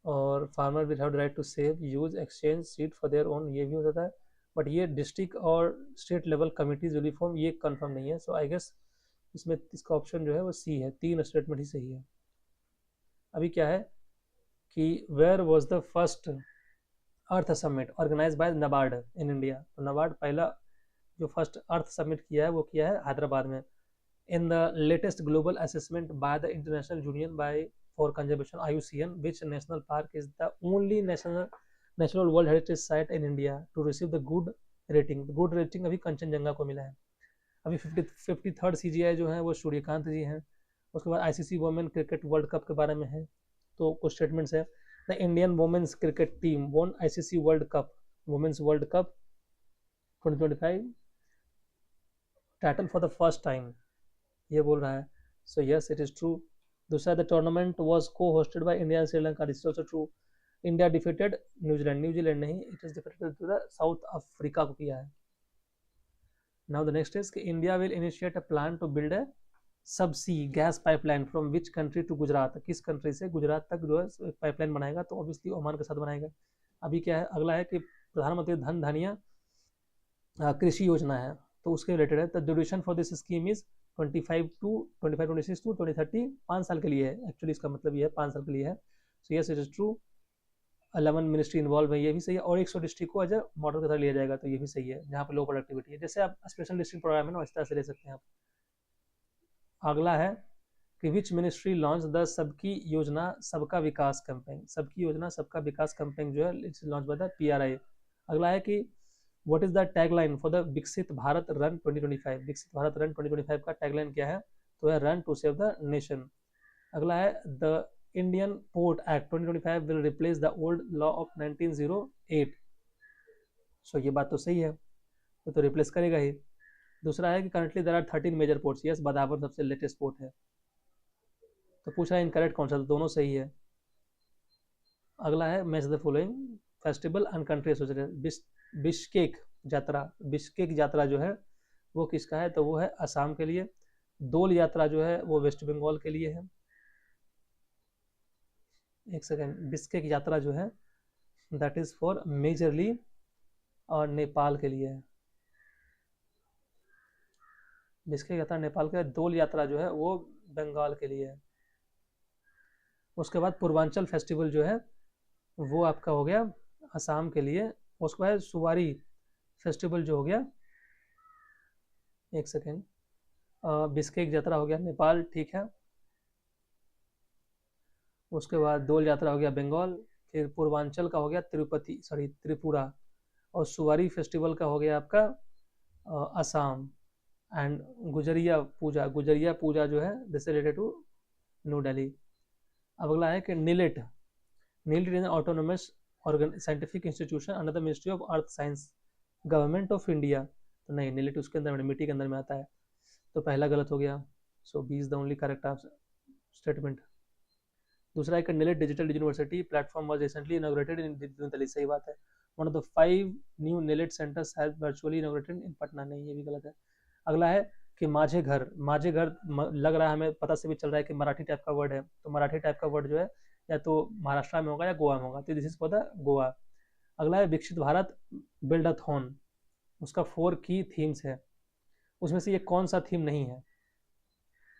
और farmer will have the right to save, use, exchange seed for their own, ये भी हो जाता है। बट ये डिस्ट्रिक्ट और state level committees will be form, ये कंफर्म नहीं है। सो आई गेस इसमें इसका ऑप्शन जो है वो सी है, 3 स्टेटमेंट ही सही है। अभी क्या है कि where was the first earth summit organise by NABARD in India? तो नबार्ड पहला जो फर्स्ट अर्थ समिट किया है वो किया है हैदराबाद में। In the latest global assessment by the international union by for conservation IUCN, which national park is the only national world heritage site in India to receive the good rating? Good rating अभी कंचनजंगा को मिला है। अभी 53rd CGI जो है वो सूर्यकांत जी हैं। उसके बाद ICC women cricket world cup के बारे में है, तो कुछ स्टेटमेंट्स है। The Indian women's cricket team won ICC world cup, women's world cup 2025 title for the first time, ये बोल रहा है। So yes it is true. दूसरा, the tournament was co hosted by India and Sri Lanka, this is also true. India defeated New Zealand, New Zealand नहीं, it is defeated to the South Africa को किया है। नाउ द नेक्स्ट इज कि India will initiate a plan to build a subsea gas pipeline from which country to Gujarat, किस कंट्री से गुजरात तक जो है पाइपलाइन बनाएगा, तो ऑब्वियसली ओमान के साथ बनाएगा। अभी क्या है, अगला है कि प्रधानमंत्री धन धान्य कृषि योजना है, तो उसके रिलेटेड है। The duration for this scheme is 25 to 25 26 to 2030, 5 साल के लिए है एक्चुअली, इसका मतलब ये है 5 साल के लिए है। So yes it is true. 11 ministry involve है, ये भी सही है। और 100 डिस्ट्रिक्ट को एज अ मॉडल के साथ लिया जाएगा, तो ये भी सही है, जहाँ पर लो प्रोडक्टिविटी है। जैसे आप स्पेशल डिस्ट्रिक्ट प्रोग्राम है ना, इस तरह से ले सकते हैं आप। अगला है कि विच मिनिस्ट्री लॉन्च द सबकी योजना सबका विकास कैंपेन, सबकी योजना सबका विकास कैंपेन जो है it's launch by the PRI। अगला है कि what is the tagline for the विकसित भारत रन 2025, विकसित भारत रन 2025 का टैगलाइन क्या है, तो है run to save the nation. अगला है the Indian port act 2025 will replace the old law of 1908। So ये बात तो सही है, तो रिप्लेस करेगा ही। दूसरा है कि currently there are 13 major ports, yes Vadhavan सबसे लेटेस्ट पोर्ट है। तो पूछ रहा है इनकरेक्ट कौन सा, तो दोनों सही है। अगला है match the following festival and country association. Bishkek यात्रा, बिश्केक यात्रा जो है वो किसका है, तो वो है असम के लिए। दोल यात्रा जो है वो वेस्ट बंगाल के लिए है। एक सेकेंड, बिश्केक यात्रा जो है दैट इज फॉर मेजरली और नेपाल के लिए है। बिश्केक यात्रा नेपाल के, दोल यात्रा जो है वो बंगाल के लिए है। उसके बाद पूर्वांचल फेस्टिवल जो है वो आपका हो गया असम के लिए। उसके बाद सुवारी फेस्टिवल जो हो गया, एक सेकेंड, बिश्केक यात्रा हो गया नेपाल, ठीक है। उसके बाद दोल यात्रा हो गया बंगाल, फिर पूर्वांचल का हो गया तिरुपति सॉरी त्रिपुरा, और सुवारी फेस्टिवल का हो गया आपका असम। एंड गुजरिया पूजा जो है this related to New Delhi. अब अगला है कि नीलेट, नीलेट is autonomous scientific institution under the ministry of earth science government of India, तो नहीं, नीलेट उसके अंदर मिट्टी के अंदर में आता है, तो पहला गलत हो गया। So B is the only correct statement. दूसरा है कि NIELIT digital university platform was recently inaugurated in new Delhi, सही बात है। One of the 5 new NIELIT centers has virtually inaugurated in Patna, नहीं ये भी गलत है। अगला है कि माझे घर लग रहा है हमें, पता से भी चल रहा है कि मराठी टाइप का वर्ड है, तो मराठी टाइप का वर्ड जो है या तो महाराष्ट्र में होगा या गोवा में होगा, तो this is for the Goa. अगला है विकसित भारत बिल्डाथॉन, उसका 4 की थीम्स है, उसमें से ये कौन सा थीम नहीं है,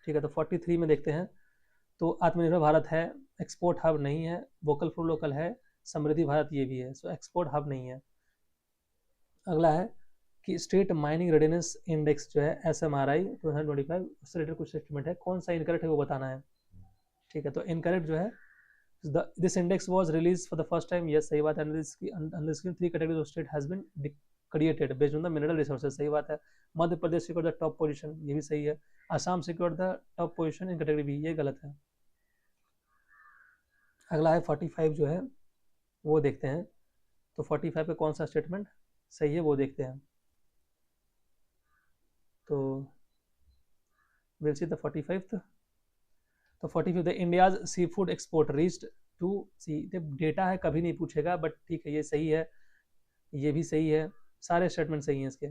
ठीक है। तो 43 में देखते हैं, तो आत्मनिर्भर भारत है, एक्सपोर्ट हब नहीं है, वोकल फॉर लोकल है, समृद्धि भारत ये भी है, सो एक्सपोर्ट हब नहीं है। अगला है कि स्टेट माइनिंग रेडीनेस इंडेक्स जो है SMRI 2025, उससे रिलेटेड कुछ स्टेटमेंट है, कौन सा इनकरेक्ट है वो बताना है, ठीक है। तो इनकरेक्ट जो है this index was release for the first time, yes सही बात है। Under screen 3 categories of state has been created based on the mineral resources, सही बात है। Madhya Pradesh secure the top position, ये भी सही है। Assam secure the top position in category B, ये गलत है। अगला है 45 जो है वो देखते हैं, तो 45 पे कौन सा स्टेटमेंट सही है वो देखते हैं। तो विल सी द 45th, तो 45 the India's sea food export reached to C, data है कभी नहीं पूछेगा, बट ठीक है ये सही है, ये भी सही है, सारे स्टेटमेंट सही हैं इसके।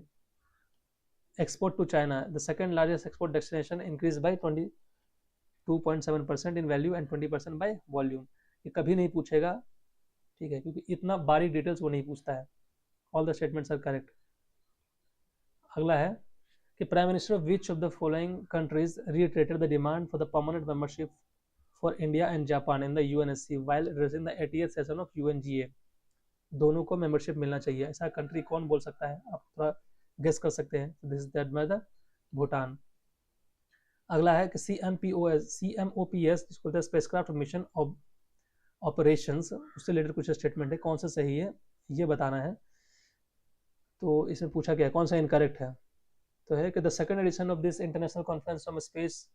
Export to China, the second largest export destination increase by 22.7% in value and 20% by volume, ये कभी नहीं पूछेगा, ठीक है, क्योंकि इतना बारीक डिटेल्स वो नहीं पूछता है। All the statements are correct. अगला है कि prime minister of which of the following countries reiterated the demand for the permanent membership for India and Japan in the UNSC while addressing the 80th session of UNGA, दोनों को मेंबरशिप मिलना चाहिए, ऐसा कंट्री कौन बोल सकता है, आप थोड़ा गेस कर सकते हैं। This is that by the Bhutan. अगला है कि CMOPS जिसको स्पेसक्राफ्ट मिशन ऑपरेशंस, उससे रिलेटेड कुछ स्टेटमेंट है, कौन सा सही है ये बताना है। तो इसमें पूछा गया कौन सा इनकरेक्ट है, तो है कि the second edition of this international conference on space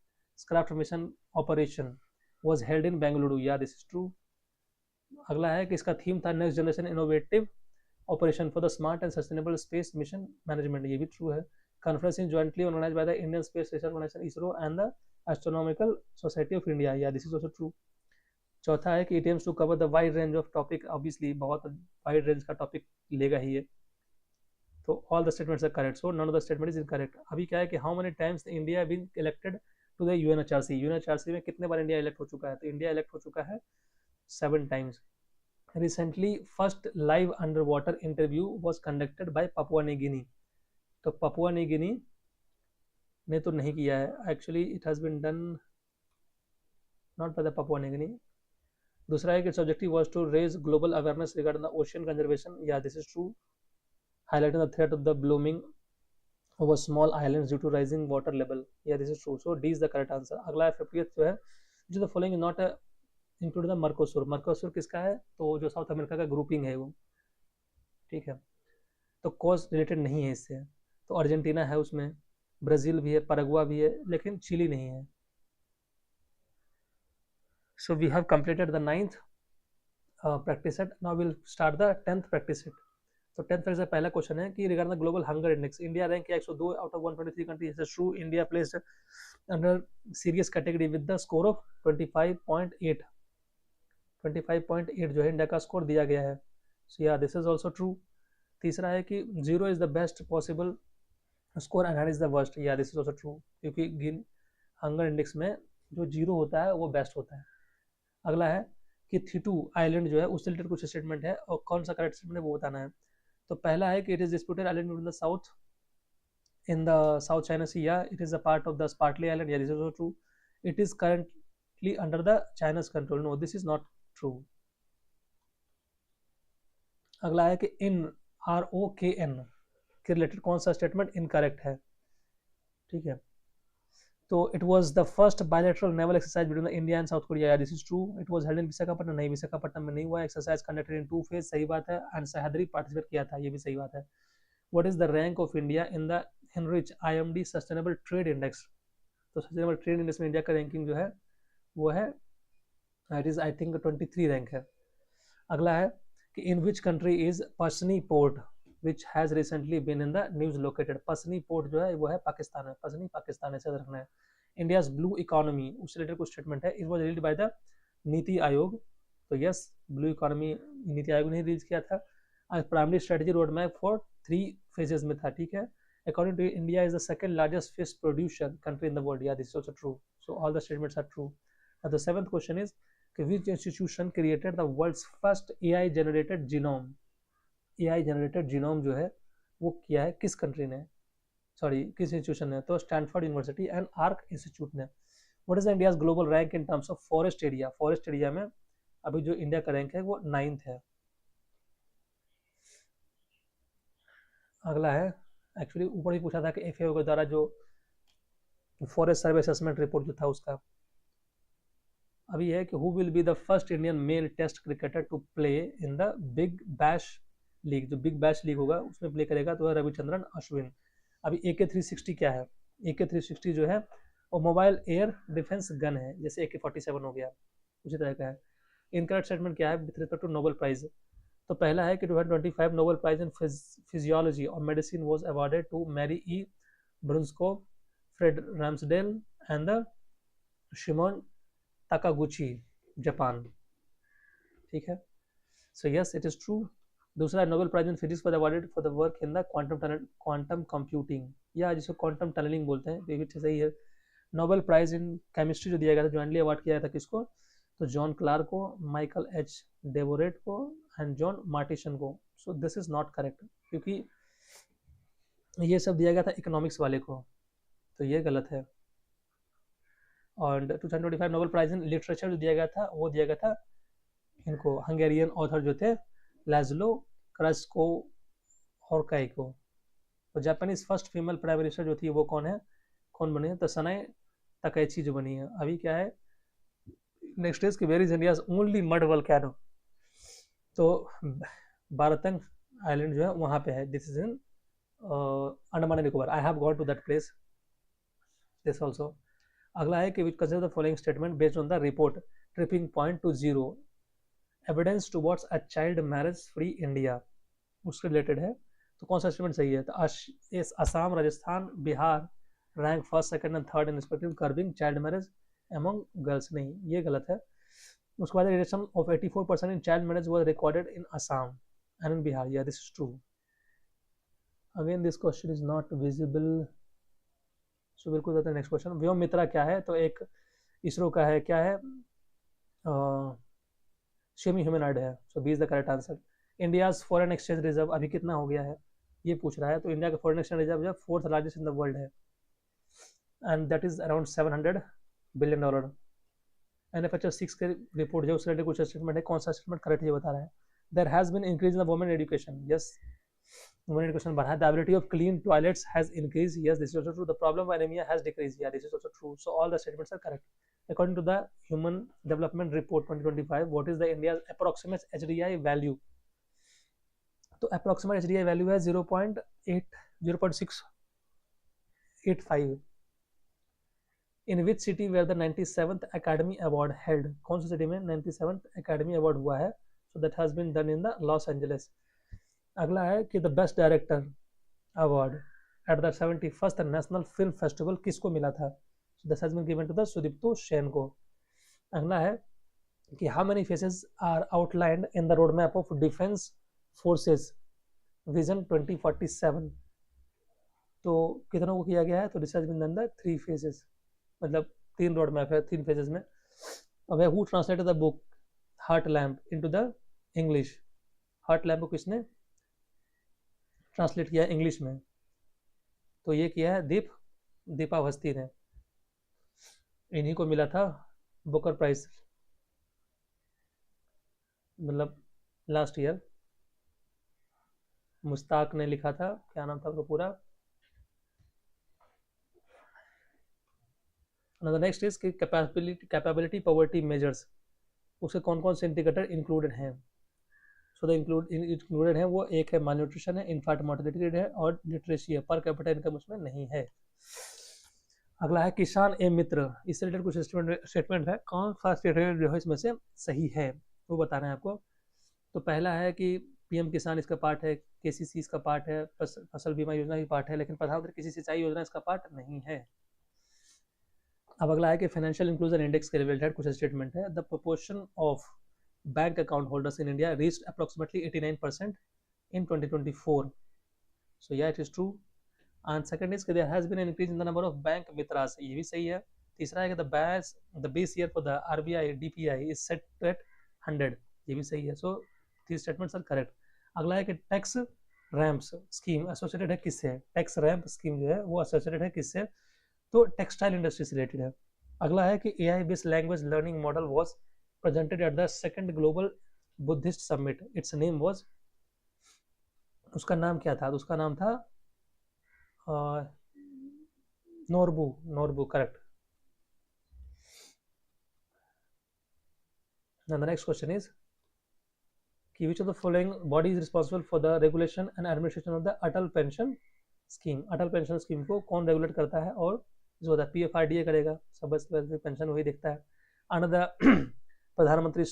craft mission operation was held in Bengaluru, या दिस इज ट्रू। अगला है कि इसका थीम था next generation innovative operation for the smart and sustainable space mission management, ये भी ट्रू है। conference is jointly organized by the Indian Space Research Foundation ISRO and the Astronomical Society of India. Yeah, this is also true. चौथा है कि it aims to cover the wide range of topic. Obviously बहुत wide range का topic लेगा ही ये. तो all the statements are correct. So none of the statement is incorrect. अभी क्या है कि how many times India have been elected to the UNHRC. UNHRC में कितने बार इंडिया इलेक्ट हो चुका है? तो इंडिया इलेक्ट हो चुका है 7 times. Recently, first live underwater interview was conducted by Papua New Guinea. तो पपुआ न्यू गिनी ने तो नहीं किया है. Actually it has been done not by the Papua New Guinea. दूसरा है कि its objective was to raise global awareness regarding the ocean conservation. Yeah this is true. Highlighting the threat of the blooming over small islands due to rising water level. Yeah this is true. So D is the correct answer. अगला है 50th जो है, जो the following not include the Mercosur. Mercosur किसका है? तो जो साउथ अमेरिका का ग्रुपिंग है वो. ठीक है, तो कॉज रिलेटेड नहीं है इससे. तो अर्जेंटीना है उसमें, ब्राज़ील भी है, पैराग्वे भी है, लेकिन चिली नहीं है. So we have completed the 9th practice set. Now will start the 10th practice set. तो 10th प्रैक्टिस सेट पहला क्वेश्चन है कि regarding the global hunger index, India rank 102 out of 123 country. It is true. India placed under serious category with the score of 25.8. 25.8 जो है इंडिया का स्कोर दिया गया है. सो yeah this is also true. तीसरा है कि 0 is the best possible score and 100 is the worst. या दिस इज ऑल्सो ट्रू, क्योंकि हंगर इंडेक्स में जो 0 होता है वो बेस्ट होता है. अगला है कि थीटू आइलैंड जो है उससे रिलेटेड कुछ स्टेटमेंट है और कौन सा करेक्ट स्टेटमेंट है वो बताना है. तो पहला है कि it is disputed island in the south in the south China sea. Yeah it is a part of the Spratly island. Yeah this is also true. It is currently under the China's control. No, this is not true. अगला है कि इन ROKN के रिलेटेड कौन सा स्टेटमेंट इनकरेक्ट है. ठीक है, तो it was the first bilateral naval exercise between India and south Korea. This is true. It was held in Visakhapatnam. नहीं, विशाखापट्टनम में नहीं हुआ. Exercise conducted in 2 phase. सही बात है. एंड सह्याद्री पार्टिसिपेट किया था. ये भी सही बात है. What is the rank of India in the Hinrich IMD sustainable trade index. तो सस्टेनेबल ट्रेड इंडेक्स में इंडिया का रैंकिंग जो है वो है, it is I think 23 rank है. अगला है कि in which country is Pasni port which has recently been in the news located. Pasni port जो है वो है पाकिस्तान में. पसनी पाकिस्तान है, याद रखना है. इंडियाज ब्लू इकोनॉमी उससे रिलेटेड कुछ स्टेटमेंट है. It was released by the NITI Aayog. तो yes, blue economy NITI Aayog ने रिलीज किया था. Primary strategy road map for 3 phases में था. ठीक है. According to India is the second largest fish producer country in the world. Yeah this is also true. So all the statements are true. The 7th question is which institution created the world's first AI generated genome. AI generated genome जो है वो किया है किस कंट्री ने, सॉरी किस इंस्टीट्यूशन ने? तो Stanford University and Arc Institute ने. What is India's global rank in terms of forest area. Forest area में अभी जो इंडिया का रैंक है वो 9th है. अगला है, एक्चुअली ऊपर ही पूछा था कि FAO के द्वारा जो फॉरेस्ट सर्वे असेसमेंट रिपोर्ट जो था उसका. अभी है कि who will be the first Indian male test cricketer to play in the big bash league. जो बिग बैश लीग होगा उसमें प्ले करेगा तो है रविचंद्रन अश्विन. अभी AK-360 क्या है? AK-360 जो है वो मोबाइल एयर डिफेंस गन है, जैसे AK-47 हो गया, उसी तरह का है. इनकरेक्ट स्टेटमेंट क्या है with respect to Nobel prize? तो पहला है कि 2025 नोबेल प्राइज इन फिजियोलॉजी और medicine was awarded to Mary E. Brunkow, Fred Ramsdell and the Shimon Takaguchi, Japan. ठीक है. So yes, it is true. दूसरा Nobel prize in physics was awarded for the work in the quantum computing, या जिसको क्वांटम टनलिंग बोलते हैं. ये भी सही है. नोबेल प्राइज इन केमिस्ट्री जो दिया गया था, ज्वाइंटली अवार्ड किया था किसको? तो जॉन क्लार्क को, माइकल H. डेबोरेट को एंड जॉन मार्टिसन को. सो दिस इज नॉट करेक्ट, क्योंकि ये सब दिया गया था इकोनॉमिक्स वाले को, तो ये गलत है. और 2025 नोबेल प्राइज इन लिटरेचर जो दिया गया था वो दिया गया था इनको, हंगेरियन ऑथर जो थे लाज़लो क्रास्कोवर्स्की को. तो Japanese first female prime minister जो थी वो कौन बनी है? तो सनाए तकैची जो बनी है. अभी क्या है, नेक्स्ट इज कि where is India's only mud volcano. तो बारतंग आइलैंड जो है वहाँ पे है. This is in Andaman and Nicobar. I have gone to that place. This also. अगला है कि which consider the following statement based on the report tripping point to 0 evidence towards a child marriage free India. उससे रिलेटेड है. तो कौन सा स्टेटमेंट सही है? तो Assam, Rajasthan, Bihar rank first, second and third in respective curbing child marriage among girls, नहीं ये गलत है। उसके बाद reduction of 84% in child marriage was recorded in Assam and in Bihar, yeah this is true. Again this question is not visible, so बिल्कुल जाते हैं नेक्स्ट क्वेश्चन। व्योम मित्रा क्या है? तो एक इसरो का है, क्या है, सेमी ह्यूमनॉइड है, so B is the correct answer. India's foreign exchange reserve अभी कितना हो गया है ये पूछ रहा है, तो इंडिया का फॉरेन एक्सचेंज रिजर्व जो fourth largest in the world है, and that is around $700 billion. NFHR 6 के रिपोर्ट जो उससे रिलेटेड कुछ स्टेटमेंट है, कौन सा स्टेटमेंट करेक्ट ये बता रहा है? There has been increase in the women education, yes women education बढ़ा है। The ability of clean toilets has increase, yes this is also true. The problem of anaemia has decrease, yeah this is also true. So all the statements are correct according to the human development report 2025। what is the india's approximate HDI value? तो approximate HDI value है 0.685। in which city where the 97th academy award held? कौन सी सिटी में 97th academy award हुआ है? so that has been done in the Los Angeles। अगला है कि the best director award at the 71st national film festival किसको मिला था? so this has been given to the Sudipto Sen को। अगला है कि how many phases are outlined in the roadmap of defense forces vision 2047? तो कितनों को किया गया है? तो this has been done the 3 phases, मतलब 3 रोड मैप है 3 फेजेस में। अब who translated the book heart lamp into the English? Heart lamp को किसने ट्रांसलेट किया है इंग्लिश में? तो ये किया है दीपावस्थी ने, इन्हीं को मिला था बुकर प्राइज, मतलब लास्ट ईयर। मुश्ताक ने लिखा था, क्या नाम था उनका पूरा? Next is capability poverty measures, उसके कौन कौन से इंडिकेटर इंक्लूडेड हैं? सो द इंक्लूडेड है वो एक है माल न्यूट्रिशन है, इन्फैक्ट मोर्टेलिटी रेट है, और लिटरेसी है। पर कैपिटा इनकम उसमें नहीं है। अगला है किसान ए मित्र, इससे रिलेटेड कुछ स्टेटमेंट है, कौन सा स्टेटमेंट जो है इसमें से सही है वो बताना है आपको। तो पहला है कि पीएम किसान इसका पार्ट है, केसीसी इसका पार्ट है, फसल बीमा योजना भी पार्ट है, लेकिन प्रधानमंत्री कृषि सिंचाई योजना इसका पार्ट नहीं है। अब अगला है कि फाइनेंशियल इंक्लूजन इंडेक्स के रिलेटेड कुछ स्टेटमेंट है। The proportion of bank account holders in India reached approximately 89% in 2024, so yeah it is true। and second is there has been an increase in the number of bank mitras, ये भी सही है। तीसरा है कि the base year for the RBI DPI is set at 100, ये भी सही है। so these statements are correct। अगला है कि टैक्स रैम्प स्कीम एसोसिएटेड है किससे? टैक्स रैम्प स्कीम जो है वो एसोसिएटेड है किससे? तो टेक्सटाइल इंडस्ट्री से रिलेटेड है। अगला है कि AI based language learning model was presented at the second global Buddhist summit, it's name was, उसका नाम क्या था? तो उसका नाम था Norbu correct. Now the next question is कि which of the following body is responsible for the regulation and administration of the Atal pension scheme? Atal pension scheme को कौन रेगुलेट करता है? और जो होता है PFRDA करेगा, सब पेंशन वही देखता है। अंडर द प्रधानमंत्री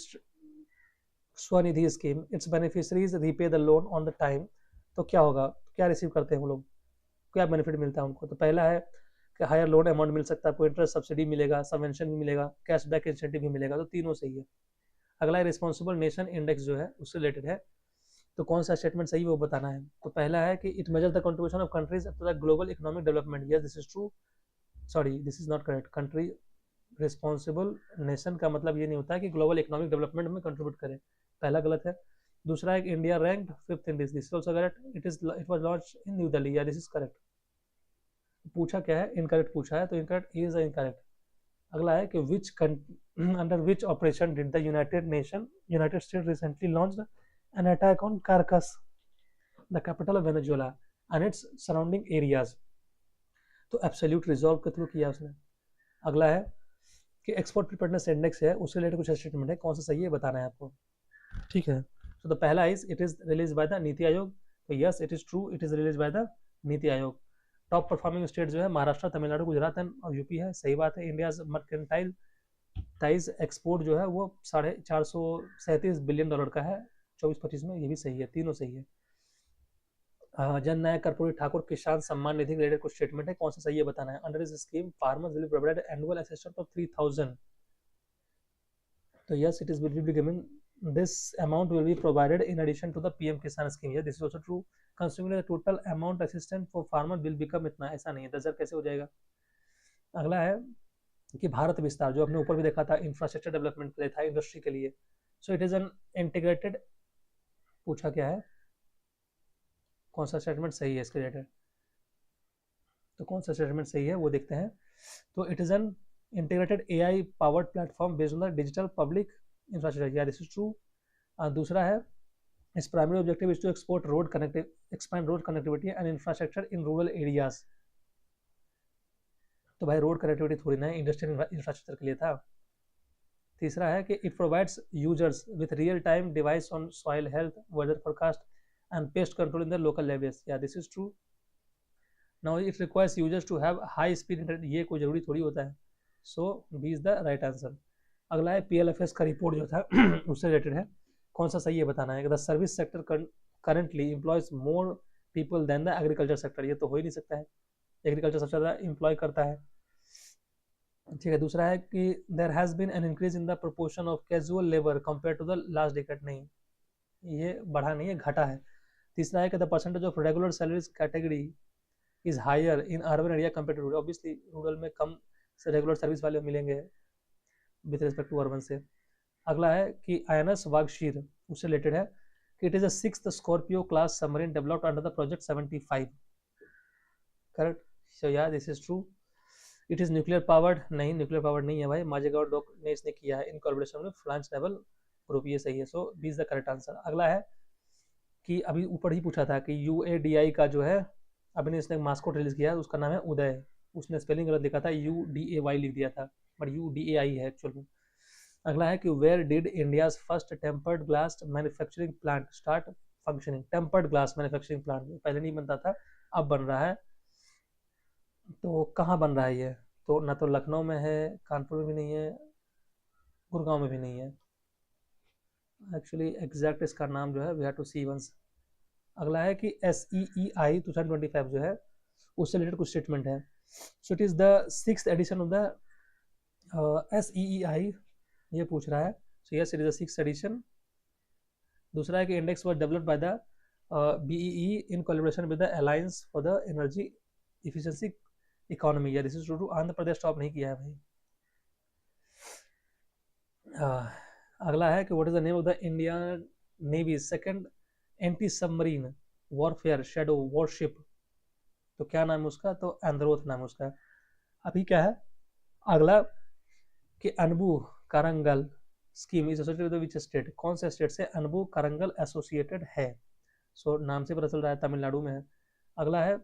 Svanidhi scheme it's beneficiaries repay the loan on the time, तो क्या होगा? क्या रिसीव करते हैं वो लोग, क्या बेनिफिट मिलता है उनको? तो पहला है कि हायर लोन अमाउंट मिल सकता है, आपको इंटरेस्ट सब्सिडी मिलेगा, सबवेंशन भी मिलेगा, कैशबैक इंसेंटिव भी मिलेगा, तो तीनों सही है। अगला है रिस्पॉन्सिबल नेशन इंडेक्स जो है उससे रिलेटेड है, तो कौन सा स्टेटमेंट सही वो बताना है। तो पहला है कि it major the contribution of countries to the global economic development, yes this is true, sorry this is not correct. Country responsible nation का मतलब ये नहीं होता है कि ग्लोबल इकोनॉमिक डेवलपमेंट में कंट्रीब्यूट करे, पहला गलत है। दूसरा है India ranked 5th in this is also correct. It was launched in new Delhi, yeah this is correct. पूछा क्या है? इनकरेक्ट पूछा है, तो इनकरेक्ट इज इनकरेक्ट। अगला है कि which under which operation did the United State recently launched an attack on Caracas the capital of Venezuela and its surrounding areas, तो एब्सोल्यूट रिजॉल्व के थ्रू किया उसने। अगला है कि एक्सपोर्ट प्रिपेयर्डनेस इंडेक्स है, उससे रिलेटेड कुछ स्टेटमेंट है, कौन सा सही है बताना है आपको, ठीक है। तो द पहला is it is release by the NITI Aayog, तो yes it is true, it is release by the NITI Aayog. Top performing state जो है महाराष्ट्र, तमिलनाडु, गुजरात और यूपी है, सही बात है। इंडिया मर्केंटाइल टाइज एक्सपोर्ट जो है वो $437 बिलियन का है 24-25 में, ये भी सही है, तीनों सही है। जन नायक कर्पूरी ठाकुर किसान सम्मान निधि रिलेटेड कुछ स्टेटमेंट है, कौन सा सही है बताना है। Under this scheme farmers will be provided annual assistance of 3000, तो yes it is will be given, this amount will be provided in addition to the PM Kisan scheme. Yeah, this is also true. Considering the total amount assistance for farmer will become इतना, ऐसा नहीं है, 10,000 कैसे हो जाएगा। अगला है कि भारत विस्तार, जो हमने ऊपर भी देखा था, इंफ्रास्ट्रक्चर डेवलपमेंट के लिए था, इंडस्ट्री के लिए। सो इट इज एन इंटीग्रेटेड, पूछा क्या है, कौन सा स्टेटमेंट सही है इसके रिलेटेड, तो कौन सा स्टेटमेंट सही है वो देखते हैं। तो it is an integrated AI powered platform based on the digital public infrastructure, yeah this is true. दूसरा है, इस primary objective is to export road expand road connectivity and infrastructure in rural areas, तो भाई रोड कनेक्टिविटी थोड़ी ना है, इंडस्ट्रियल इंफ्रास्ट्रक्चर के लिए था। तीसरा है कि it provides users with real time device on soil health, weather forecast and pest control in the local levels, yeah this is true. Now it requires users to have high speed internet, ये कोई जरूरी थोड़ी होता है, so B is the right answer. अगला है PLFS का रिपोर्ट जो था उससे रिलेटेड है, कौन सा सही है बताना है। The service sector currently employs more people than the agriculture sector, ये तो हो ही नहीं सकता है, एग्रीकल्चर सबसे ज़्यादा एम्प्लॉय करता है, ठीक है। दूसरा है कि there has been an increase in the proportion of casual labour compare to the last decade, नहीं ये बढ़ा नहीं है, घटा है। तीसरा है कि the percentage of regular salaries category is higher in urban area compare to rural, obviously rural में कम रेगुलर सर्विस वाले मिलेंगे विथ रिस्पेक्ट टू अर्बन से। अगला है कि INS वागशीर, उससे रिलेटेड है कि it is a 6th Scorpio class submarine developed under the project 75, correct, so yeah this is true. It is nuclear powered, नहीं न्यूक्लियर पावर्ड नहीं है भाई, माजेगांव डॉक ने इसने किया है इन कोलैबोरेशन में फ्रांस नेवल ग्रुप, ये सही है, so B is the correct answer. अगला है कि अभी ऊपर ही पूछा था कि UADI का जो है, अभी ने इसने मास्कोट रिलीज किया है, उसका नाम है उदय, उसने स्पेलिंग गलत लिखा था, UDAY लिख दिया था, बट UDAI है एक्चुअल में। अगला है कि where did India's first tempered glass manufacturing plant start functioning, tempered glass manufacturing plant पहले नहीं बनता था, अब बन रहा है, तो कहाँ बन रहा है ये, तो ना तो लखनऊ में है, कानपुर में भी नहीं है, गुड़गांव में भी नहीं है, एक्चुअली एग्जैक्ट इसका नाम जो है we have to see once. अगला है कि SEEI 2025 जो है उससे रिलेटेड कुछ स्टेटमेंट है, so it is the 6th edition of the SEEI, ये पूछ रहा है, so yes it is the 6th edition. दूसरा है कि index was developed by the BEE in collaboration with the alliance for the energy efficiency economy, yeah this is true too, Andhra Pradesh top नहीं किया है भाई। अगला है कि what is the name of the Indian navy second anti submarine warfare shadow worship, तो क्या नाम है उसका, तो एंद्रोथ नाम है उसका। अभी क्या है अगला कि Anbu Karangal scheme is associated with which state, कौन से स्टेट से अनबू करंगल एसोसिएटेड है, सो नाम से पता चल रहा है तमिलनाडु में है। अगला है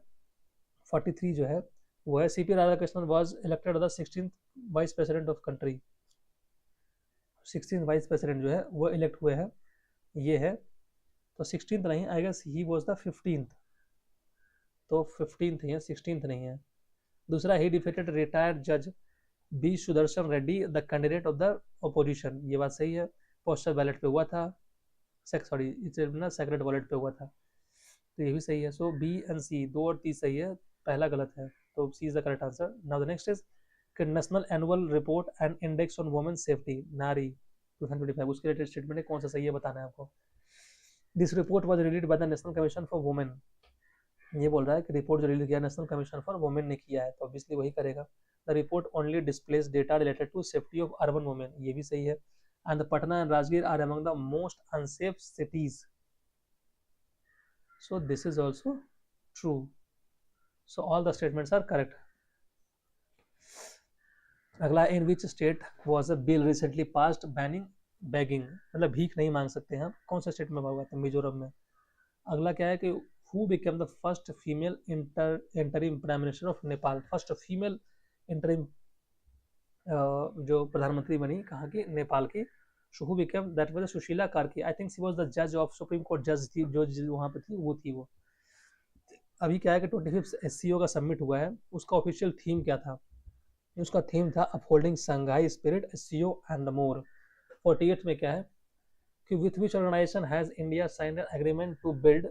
43 जो है वो है CP Radhakrishnan was elected the 16th vice president of country, 16th vice president जो है वो इलेक्ट हुए हैं, ये है, तो 16th नहीं, I guess he was the 15th, तो 15th ही है, 16th नहीं है। दूसरा ही डिफीटेड रिटायर्ड जज B Sudarshan Reddy the candidate of the opposition, ये बात सही है, पोस्टल बैलेट पे हुआ था, सॉरी ना सेक्रेट बैलेट पे हुआ था, तो ये भी सही है, सो B and C 2 और 3 सही है, पहला गलत है, तो C is the correct answer. Now the next is national annual report and index on women safety नारी 2025, उसके रिलेटेड स्टेटमेंट है, कौन सा सही है बताना है आपको। This report was released by the national commission for women, ये बोल रहा है कि रिपोर्ट जो रिलीज किया नेशनल कमीशन फॉर वुमेन ने किया है, तो ऑब्वियसली वही करेगा। The report only displace data related to safety of urban women, ये भी सही है। And the Patna and Rajgir are among the most unsafe cities, so this is also true, so all the statements are correct। अगला, in which state was a bill recently passed banning begging, मतलब भीख नहीं मांग सकते हैं, कौन सा स्टेट में हुआ था, मिजोरम में। अगला क्या है कि who became the first female interim prime minister of Nepal, first female interim जो प्रधानमंत्री बनी कहाँ की, नेपाल की, so who became that was Sushila Karki, I think she was the judge of supreme court जज थी, जो वहाँ पे थी वो थी वो। अभी क्या है कि 25th SCO का सबमिट हुआ है, उसका ऑफिशियल थीम क्या था, उसका थीम था upholding Shanghai spirit SCO and more. 48 में क्या है कि with which organisation has India signed an agreement to build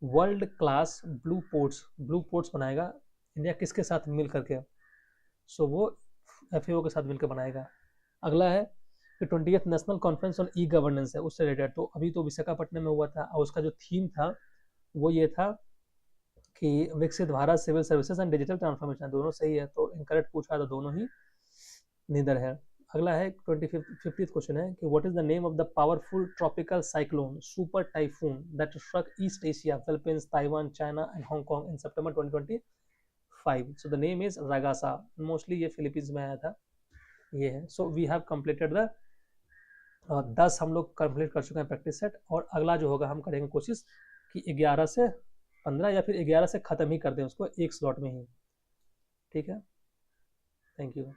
world class blue ports बनाएगा इंडिया किसके साथ मिल करके, सो वो FAO के साथ मिलकर बनाएगा। अगला है कि 20th national conference on e governance है, उससे रिलेटेड। तो अभी तो विशाखापट्टनम में हुआ था और उसका जो थीम था वो ये था कि Viksit Bharat, civil services and digital transformation, दोनों सही है, तो इनकरेक्ट पूछा तो दोनों ही नीदर है। अगला है 50th क्वेश्चन है कि what is the name of the powerful tropical cyclone super typhoon that struck East Asia, Philippines, Taiwan, China and Hong Kong in September 2025। So the name is Ragasa. Mostly ये फिलीपींस में आया था, ये है। So we have completed the 10 हम लोग कंप्लीट कर चुके हैं प्रैक्टिस सेट। और अगला जो होगा हम करेंगे कोशिश कि 11 से 15 या फिर 11 से ख़त्म ही कर दें उसको एक स्लॉट में ही। ठीक है, थैंक यू।